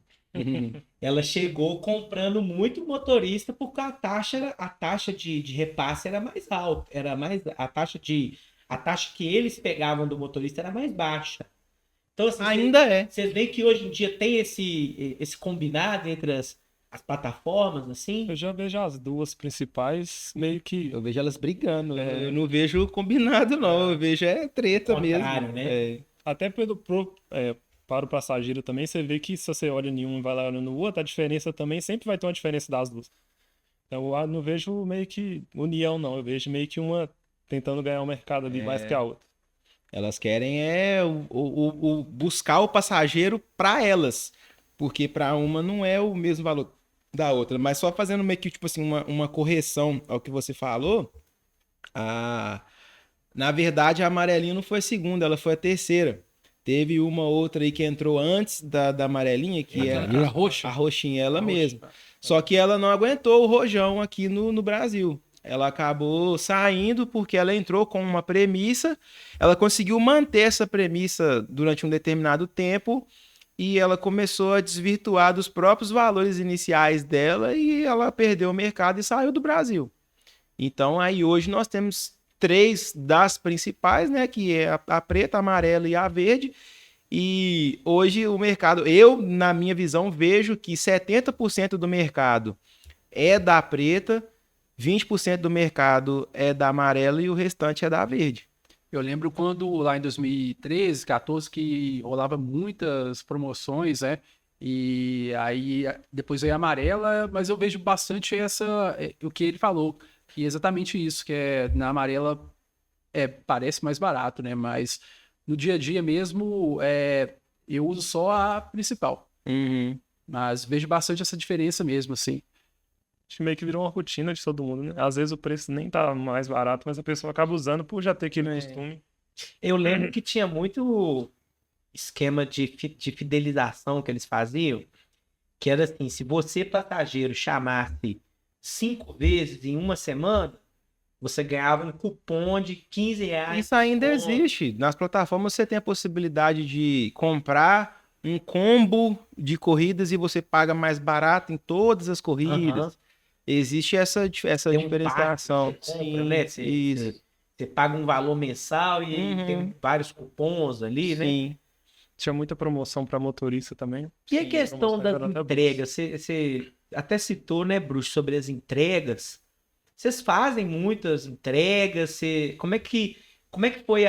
ela chegou comprando muito motorista porque a taxa de repasse era mais alta, era mais a taxa que eles pegavam do motorista era mais baixa. Então assim, Ainda é. vocês veem que hoje em dia tem esse combinado entre as plataformas assim? Eu já vejo as duas principais meio que. Eu vejo elas brigando. Eu não vejo combinado, não. Eu vejo treta Contrário, mesmo. né? Até para o passageiro também, você vê que se você olha em um e vai lá olhando no outro, a diferença também sempre vai ter uma diferença das duas. Então eu não vejo meio que união, não. Eu vejo meio que uma tentando ganhar o mercado ali mais que a outra. Elas querem buscar o passageiro para elas, porque para uma não é o mesmo valor da outra. Mas só fazendo meio que tipo assim uma correção ao que você falou, na verdade a amarelinha não foi a segunda, ela foi a terceira. Teve uma outra aí que entrou antes da amarelinha, que é A roxa? a roxinha, ela mesma. Só que ela não aguentou o rojão aqui no Brasil. Ela acabou saindo porque ela entrou com uma premissa, ela conseguiu manter essa premissa durante um determinado tempo e ela começou a desvirtuar dos próprios valores iniciais dela e ela perdeu o mercado e saiu do Brasil. Então aí hoje nós temos 3 das principais, né, que é a preta, a amarela e a verde. E hoje o mercado, eu na minha visão vejo que 70% do mercado é da preta, 20% do mercado é da amarela e o restante é da verde. Eu lembro quando lá em 2013, 14, que rolava muitas promoções, né? E aí depois veio a amarela, mas eu vejo bastante o que ele falou, que é exatamente isso, que é na amarela parece mais barato, né? Mas no dia a dia mesmo eu uso só a principal. Mas vejo bastante essa diferença mesmo, assim. Acho que meio que virou uma rotina de todo mundo, né? Às vezes o preço nem tá mais barato, mas a pessoa acaba usando por já ter aquele costume. Eu lembro que tinha muito esquema de fidelização que eles faziam, que era assim, se você, passageiro, chamasse 5 vezes em uma semana, você ganhava um cupom de R$15. Isso ainda existe. Nas plataformas você tem a possibilidade de comprar um combo de corridas e você paga mais barato em todas as corridas. Existe essa Tem diferenciação. Você compra, né? Você paga um valor mensal e aí tem vários cupons ali, né? Sim. Tinha muita promoção para motorista também. E a questão das entregas? Você até citou, né, Bruxo, sobre as entregas. Vocês fazem muitas entregas? Como é que foi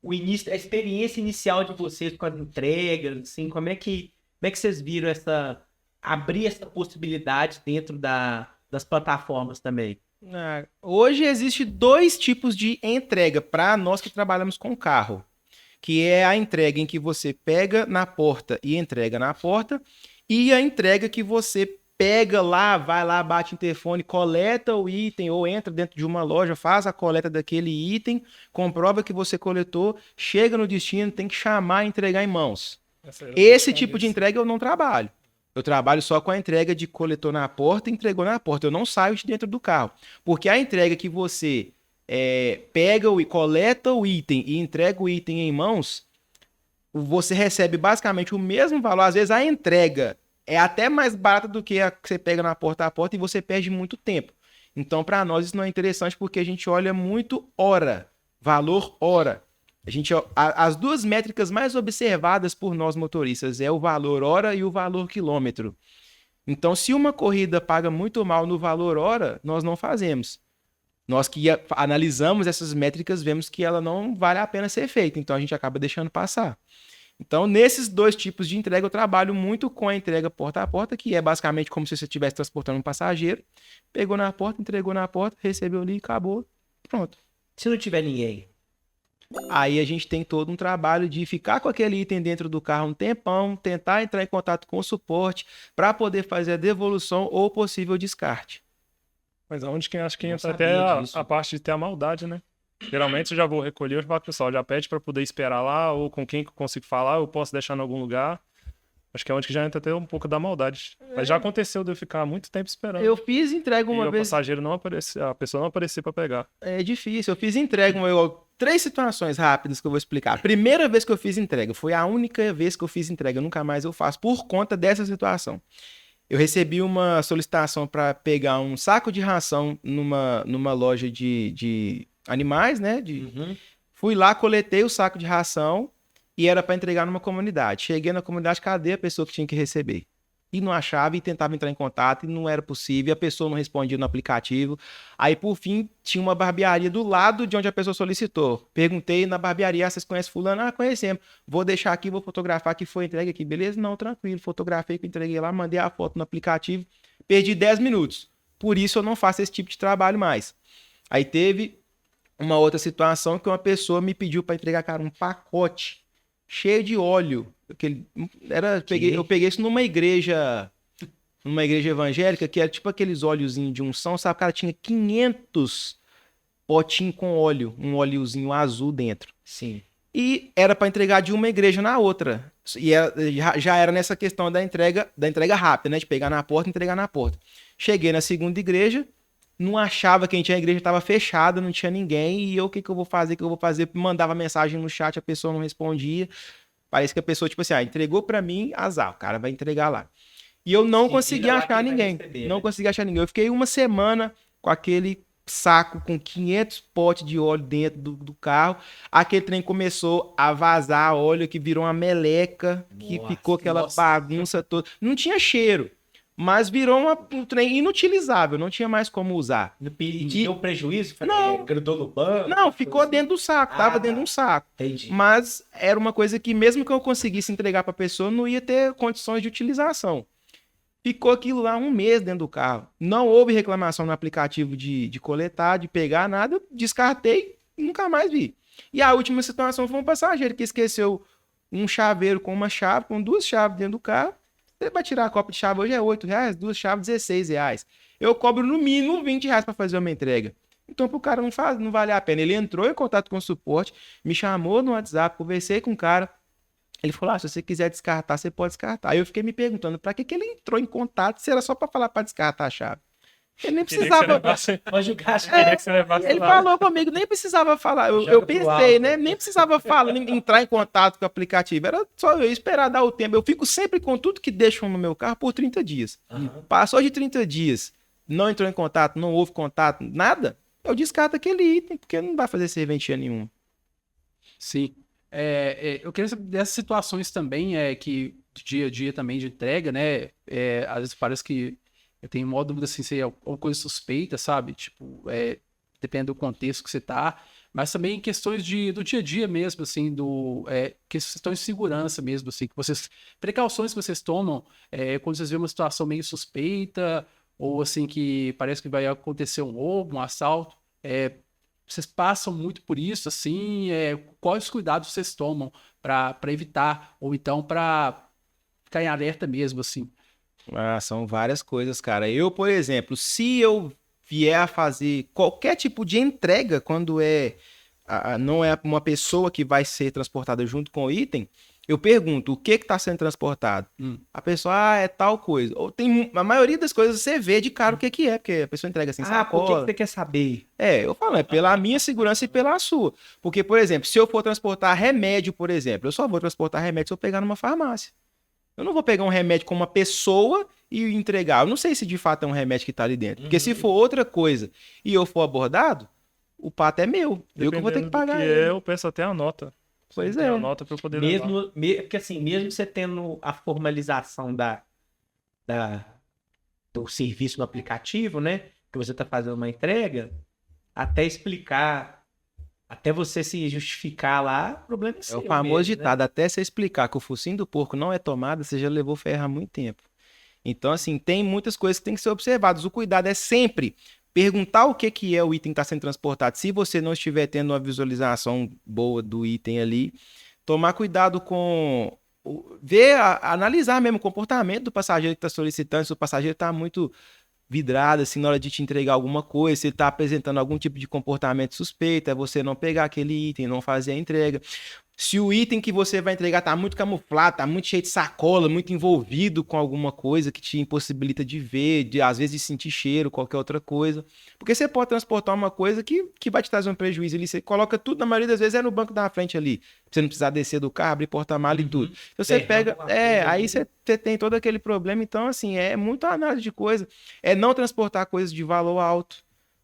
o início, a experiência inicial de vocês com as entregas? Assim, como é que vocês viram abrir essa possibilidade dentro das plataformas também? Hoje existe 2 tipos de entrega para nós que trabalhamos com carro, que é a entrega em que você pega na porta e entrega na porta, e a entrega que você pega lá, vai lá, bate no telefone, coleta o item ou entra dentro de uma loja, faz a coleta daquele item, comprova que você coletou, chega no destino, tem que chamar e entregar em mãos. Esse tipo de entrega eu não trabalho. Eu trabalho só com a entrega de coletou na porta e entregou na porta. Eu não saio de dentro do carro. Porque a entrega que você pega e coleta o item e entrega o item em mãos, você recebe basicamente o mesmo valor. Às vezes a entrega é até mais barata do que a que você pega na porta a porta e você perde muito tempo. Então, para nós, isso não é interessante porque a gente olha muito hora, valor hora. As duas métricas mais observadas por nós motoristas é o valor hora e o valor quilômetro. Então, se uma corrida paga muito mal no valor hora, nós não fazemos. Nós que analisamos essas métricas, vemos que ela não vale a pena ser feita. Então, a gente acaba deixando passar. Então, nesses dois tipos de entrega, eu trabalho muito com a entrega porta a porta, que é basicamente como se você estivesse transportando um passageiro. Pegou na porta, entregou na porta, recebeu ali, acabou, pronto. Se não tiver ninguém. Aí a gente tem todo um trabalho de ficar com aquele item dentro do carro um tempão, tentar entrar em contato com o suporte para poder fazer a devolução ou possível descarte. Mas aonde que acho que Não entra sabia até disso. a parte de ter a maldade, né? Geralmente eu já vou recolher, eu falo pro pessoal, já pede para poder esperar lá, ou com quem que eu consigo falar, eu posso deixar em algum lugar. Acho que é onde que já entra até um pouco da maldade. Mas já aconteceu de eu ficar muito tempo esperando. Eu fiz entrega uma e vez. o passageiro não aparecia, a pessoa não aparecia para pegar. É difícil. Eu fiz entrega, três situações rápidas que eu vou explicar. A primeira vez que eu fiz entrega, foi a única vez que eu fiz entrega, nunca mais eu faço, por conta dessa situação. Eu recebi uma solicitação para pegar um saco de ração numa loja de animais, né? Fui lá, coletei o saco de ração e era para entregar numa comunidade. Cheguei na comunidade, cadê a pessoa que tinha que receber? E não achava e tentava entrar em contato e não era possível, a pessoa não respondia no aplicativo. Aí, por fim, tinha uma barbearia do lado de onde a pessoa solicitou. Perguntei na barbearia, vocês conhecem fulano? Ah, conhecemos. Vou deixar aqui, vou fotografar que foi entregue aqui. Beleza? Não, tranquilo. Fotografei que eu entreguei lá, mandei a foto no aplicativo. Perdi 10 minutos. Por isso eu não faço esse tipo de trabalho mais. Aí teve uma outra situação que uma pessoa me pediu para entregar, cara, um pacote cheio de óleo. Eu peguei isso numa igreja evangélica, que era tipo aqueles óleozinhos de unção, sabe? O cara tinha 500 potinhos com óleo, um óleozinho azul dentro. Sim. E era para entregar de uma igreja na outra. E já era nessa questão da entrega rápida, né? De pegar na porta e entregar na porta. Cheguei na segunda igreja, não achava que a igreja estava fechada, não tinha ninguém. E eu, o que eu vou fazer? Mandava mensagem no chat, a pessoa não respondia. Parece que a pessoa, tipo assim, entregou pra mim, azar, o cara vai entregar lá. E eu não conseguia achar ninguém. Não conseguia achar ninguém. Eu fiquei uma semana com aquele saco com 500 potes de óleo dentro do carro. Aquele trem começou a vazar óleo, que virou uma meleca, que ficou aquela bagunça toda. Não tinha cheiro, mas virou um trem inutilizável, não tinha mais como usar. Deu prejuízo? Não. Grudou no banco? Não, ficou dentro do saco, tava dentro de um saco. Entendi. Mas era uma coisa que mesmo que eu conseguisse entregar para a pessoa, não ia ter condições de utilização. Ficou aquilo lá um mês dentro do carro. Não houve reclamação no aplicativo de coletar, de pegar nada. Eu descartei e nunca mais vi. E a última situação foi um passageiro que esqueceu um chaveiro com uma chave, com duas chaves dentro do carro. Você vai tirar a copa de chave hoje é R$8, duas chaves R$16. Eu cobro no mínimo R$20 para fazer uma entrega. Então, pro cara não vale a pena. Ele entrou em contato com o suporte, me chamou no WhatsApp, conversei com o cara. Ele falou, se você quiser descartar, você pode descartar. Aí eu fiquei me perguntando, pra que ele entrou em contato se era só pra falar pra descartar a chave? Ele nem precisava... Ele falou comigo, nem precisava falar. Eu pensei, né? Nem precisava falar, entrar em contato com o aplicativo. Era só eu esperar dar o tempo. Eu fico sempre com tudo que deixam no meu carro por 30 dias. Passou de 30 dias, não entrou em contato, não houve contato, nada, eu descarto aquele item, porque não vai fazer serventia nenhuma. Sim. Eu queria saber dessas situações também, que de dia a dia também de entrega, né? Às vezes parece que eu tenho uma dúvida assim, se é alguma coisa suspeita, sabe? Tipo, depende do contexto que você tá, mas também questões do dia a dia mesmo, assim, questões de segurança mesmo, assim, precauções que vocês tomam quando vocês veem uma situação meio suspeita, ou assim, que parece que vai acontecer um roubo, um assalto, vocês passam muito por isso, assim, quais cuidados vocês tomam para evitar, ou então para ficar em alerta mesmo, assim? São várias coisas, cara. Eu, por exemplo, se eu vier a fazer qualquer tipo de entrega, quando não é uma pessoa que vai ser transportada junto com o item, eu pergunto o que está sendo transportado. A pessoa, é tal coisa. Ou a maioria das coisas você vê de cara o que é, porque a pessoa entrega assim, Por que sacola. você quer saber? Eu falo, é pela minha segurança e pela sua. Porque, por exemplo, se eu for transportar remédio, por exemplo, eu só vou transportar remédio se eu pegar numa farmácia. Eu não vou pegar um remédio com uma pessoa e entregar. Eu não sei se de fato é um remédio que tá ali dentro. Porque se for outra coisa e eu for abordado, o pato é meu. Eu que vou ter que pagar do que ele. eu peço até a nota. Pois Tem é. a nota pra eu poder levar. Porque assim, mesmo você tendo a formalização do serviço no aplicativo, né? Que você está fazendo uma entrega, até explicar, até você se justificar lá, o problema é É seu o famoso mesmo, né? ditado. Até você explicar que o focinho do porco não é tomada, você já levou ferro há muito tempo. Então, assim, tem muitas coisas que tem que ser observadas. O cuidado é sempre perguntar o que é o item que está sendo transportado. Se você não estiver tendo uma visualização boa do item ali, tomar cuidado com analisar mesmo o comportamento do passageiro que está solicitando, se o passageiro está muito vidrado, assim, na hora de te entregar alguma coisa, se ele está apresentando algum tipo de comportamento suspeito, é você não pegar aquele item, não fazer a entrega. Se o item que você vai entregar tá muito camuflado, tá muito cheio de sacola, muito envolvido com alguma coisa que te impossibilita de ver, às vezes de sentir cheiro, qualquer outra coisa. Porque você pode transportar uma coisa que vai te trazer um prejuízo ali. Você coloca tudo, na maioria das vezes, é no banco da frente ali. Pra você não precisar descer do carro, abrir porta-mala e tudo. Então você pega. Aí você tem todo aquele problema. Então, assim, é muita análise de coisa. É não transportar coisas de valor alto.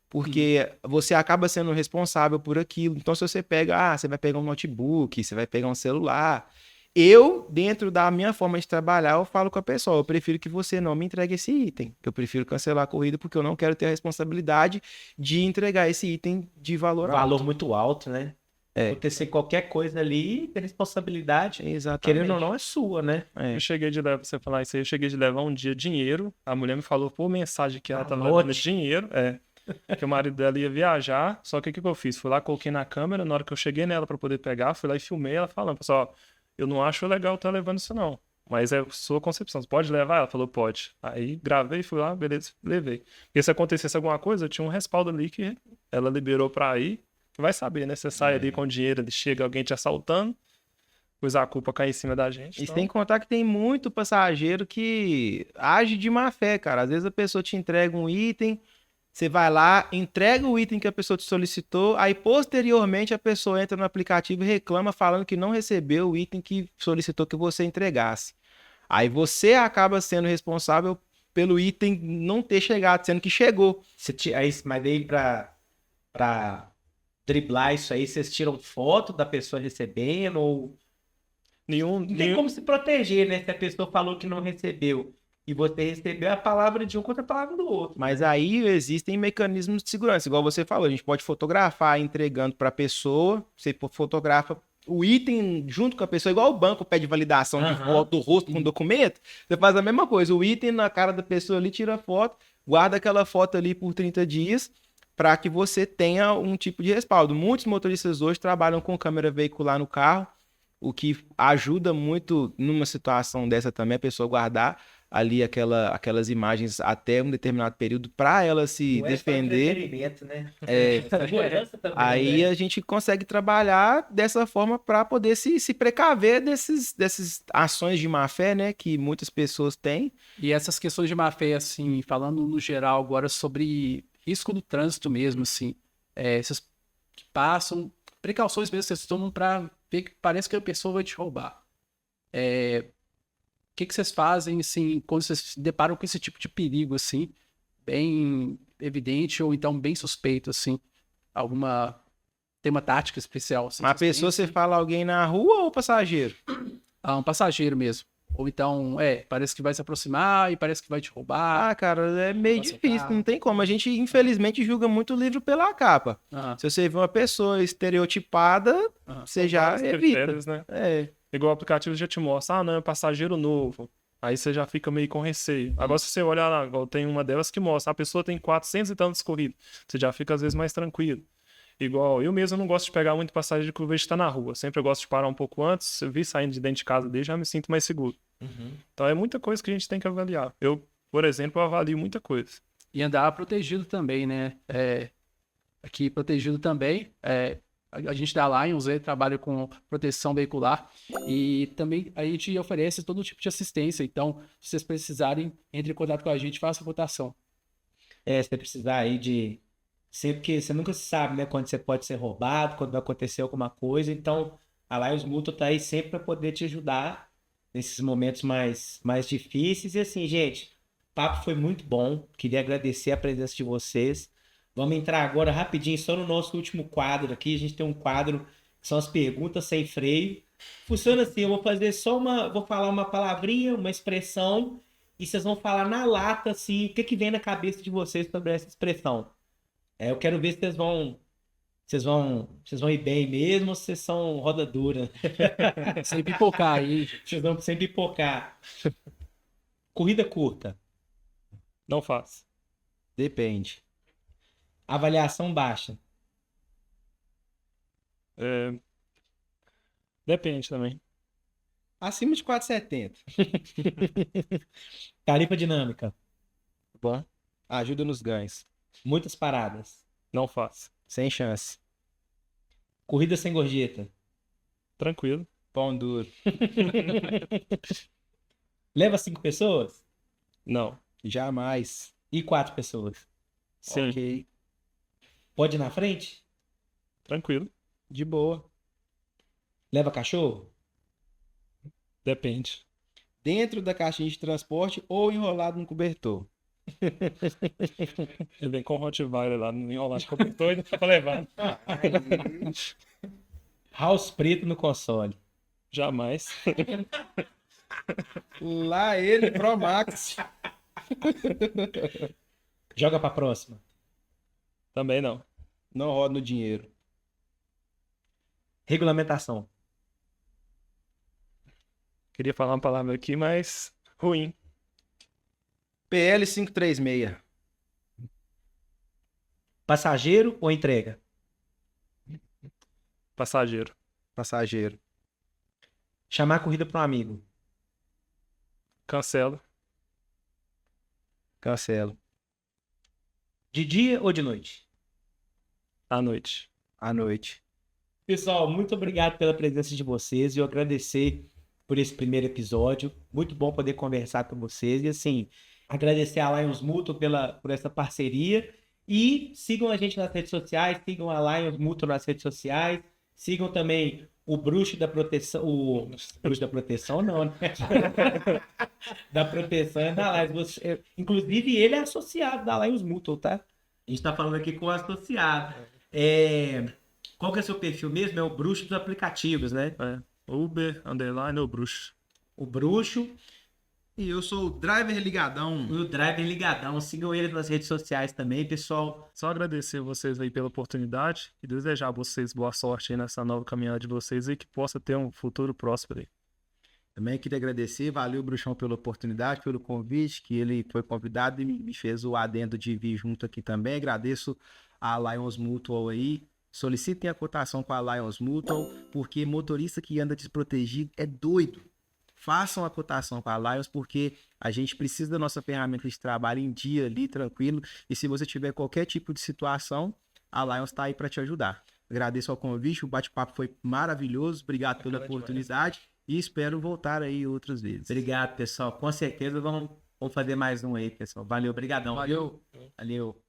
Porque você acaba sendo responsável por aquilo. Então, se você você vai pegar um notebook, você vai pegar um celular. Eu, dentro da minha forma de trabalhar, eu falo com a pessoa, eu prefiro que você não me entregue esse item. Eu prefiro cancelar a corrida porque eu não quero ter a responsabilidade de entregar esse item de valor alto. Valor muito alto, né? Acontecer qualquer coisa ali, a responsabilidade, Exatamente. querendo ou não, é sua, né? Eu cheguei de levar, você falar isso aí, eu cheguei de levar um dia dinheiro. A mulher me falou por mensagem que ela tava levando dinheiro. Que o marido dela ia viajar, só que o que eu fiz? Fui lá, coloquei na câmera, na hora que eu cheguei nela pra poder pegar, fui lá e filmei ela falando, pessoal, eu não acho legal estar levando isso não, mas é sua concepção, você pode levar? Ela falou, pode. Aí gravei, fui lá, beleza, levei. Porque se acontecesse alguma coisa, eu tinha um respaldo ali que ela liberou pra ir, vai saber, né? Você sai ali com dinheiro, chega alguém te assaltando, pois a culpa cai em cima da gente. E sem contar que tem muito passageiro que age de má fé, cara. Às vezes a pessoa te entrega um item, você vai lá, entrega o item que a pessoa te solicitou, aí posteriormente a pessoa entra no aplicativo e reclama falando que não recebeu o item que solicitou que você entregasse. Aí você acaba sendo responsável pelo item não ter chegado, sendo que chegou. Mas daí pra driblar isso aí, vocês tiram foto da pessoa recebendo ou... Não tem como se proteger, né? Se a pessoa falou que não recebeu e você recebeu, a palavra de um contra a palavra do outro. Mas aí existem mecanismos de segurança, igual você falou, a gente pode fotografar entregando para a pessoa, você fotografa o item junto com a pessoa, igual o banco pede validação de foto do rosto com documento, você faz a mesma coisa, o item na cara da pessoa ali, tira a foto, guarda aquela foto ali por 30 dias, para que você tenha um tipo de respaldo. Muitos motoristas hoje trabalham com câmera veicular no carro, o que ajuda muito numa situação dessa também, a pessoa guardar ali aquelas imagens até um determinado período para ela se defender. Né? Aí a gente consegue trabalhar dessa forma para poder se precaver dessas ações de má fé, né, que muitas pessoas têm. E essas questões de má fé, assim, falando no geral agora sobre risco do trânsito mesmo, assim, essas que passam, precauções mesmo que vocês tomam para ver que parece que a pessoa vai te roubar. O que vocês fazem, assim, quando vocês se deparam com esse tipo de perigo, assim, bem evidente ou então bem suspeito, assim? Tem uma tática especial? Assim, a pessoa, você fala alguém na rua ou passageiro? Um passageiro mesmo. Ou então, parece que vai se aproximar e parece que vai te roubar. Cara, é meio difícil, não tem como. A gente, infelizmente, julga muito o livro pela capa. Se você vê uma pessoa estereotipada, você já evita. Né? Igual o aplicativo já te mostra, não, é passageiro novo. Aí você já fica meio com receio. Agora, se você olhar lá, tem uma delas que mostra, a pessoa tem 400 e tantos corridos. Você já fica, às vezes, mais tranquilo. Igual, eu mesmo não gosto de pegar muito passageiro que eu vejo que tá na rua. Sempre eu gosto de parar um pouco antes. Se eu vi saindo de dentro de casa dele, já me sinto mais seguro. Então é muita coisa que a gente tem que avaliar. Eu, por exemplo, avalio muita coisa. E andar protegido também, né? Aqui protegido também. A gente da Lions trabalha com proteção veicular e também a gente oferece todo tipo de assistência. Então, se vocês precisarem, entre em contato com a gente, faça a cotação. Se você precisar aí de... Sempre que você nunca sabe, né? Quando você pode ser roubado, quando vai acontecer alguma coisa. Então, a Lions Mutual tá aí sempre para poder te ajudar nesses momentos mais difíceis. E assim, gente, o papo foi muito bom. Queria agradecer a presença de vocês. Vamos entrar agora rapidinho só no nosso último quadro aqui. A gente tem um quadro que são as perguntas sem freio. Funciona assim, eu vou fazer vou falar uma palavrinha, uma expressão, e vocês vão falar na lata, assim, o que vem na cabeça de vocês sobre essa expressão. Eu quero ver se vocês vão ir bem mesmo ou se vocês são roda dura. Sem pipocar aí, gente. Vocês vão sem pipocar. Corrida curta. Não faço. Depende. Avaliação baixa. Depende também. Acima de 4,70. Tarifa dinâmica. Bom. Ajuda nos ganhos. Muitas paradas. Não faço. Sem chance. Corrida sem gorjeta. Tranquilo. Pão duro. Leva 5 pessoas? Não. Jamais. E 4 pessoas? Sim. Ok. Pode ir na frente? Tranquilo. De boa. Leva cachorro? Depende. Dentro da caixinha de transporte ou enrolado no cobertor. Ele vem com o Rottweiler lá no enrolado de cobertor e não dá pra levar. House preto no console. Jamais. Lá ele, Pro Max. Joga pra próxima. Também não. Não roda no dinheiro. Regulamentação. Queria falar uma palavra aqui, mas ruim. PL 536. Passageiro ou entrega? Passageiro. Passageiro. Chamar a corrida para um amigo. Cancelo. Cancelo. De dia ou de noite? À noite. À noite. Pessoal, muito obrigado pela presença de vocês e eu agradecer por esse primeiro episódio. Muito bom poder conversar com vocês e assim, agradecer a Lions Mutual por essa parceria e sigam a gente nas redes sociais, sigam a Lions Mutual nas redes sociais, sigam também o Bruxo da Proteção, o Bruxo da Proteção não, né? Da Proteção é da Lions. Inclusive ele é associado da Lions Mutual, tá? A gente tá falando aqui com o associado. Qual que é o seu perfil mesmo? É o Bruxo dos aplicativos, né? Uber, underline ou Bruxo. O Bruxo E eu sou o Driver Ligadão. e o Driver Ligadão. Sigam ele nas redes sociais também, pessoal. Só agradecer vocês aí pela oportunidade e desejar a vocês boa sorte aí nessa nova caminhada de vocês e que possa ter um futuro próspero aí. Também queria agradecer, valeu Bruxão pela oportunidade, pelo convite, que ele foi convidado e me fez o adendo de vir junto aqui também. Agradeço a Lions Mutual aí. Solicitem a cotação com a Lions Mutual, porque motorista que anda desprotegido é doido. Façam a cotação com a Lions, porque a gente precisa da nossa ferramenta de trabalho em dia ali, tranquilo. E se você tiver qualquer tipo de situação, a Lions está aí para te ajudar. Agradeço ao convite, o bate-papo foi maravilhoso. Obrigado pela oportunidade e espero voltar aí outras vezes. Obrigado, pessoal. Com certeza vamos fazer mais um aí, pessoal. Valeu, obrigadão. Valeu. Valeu.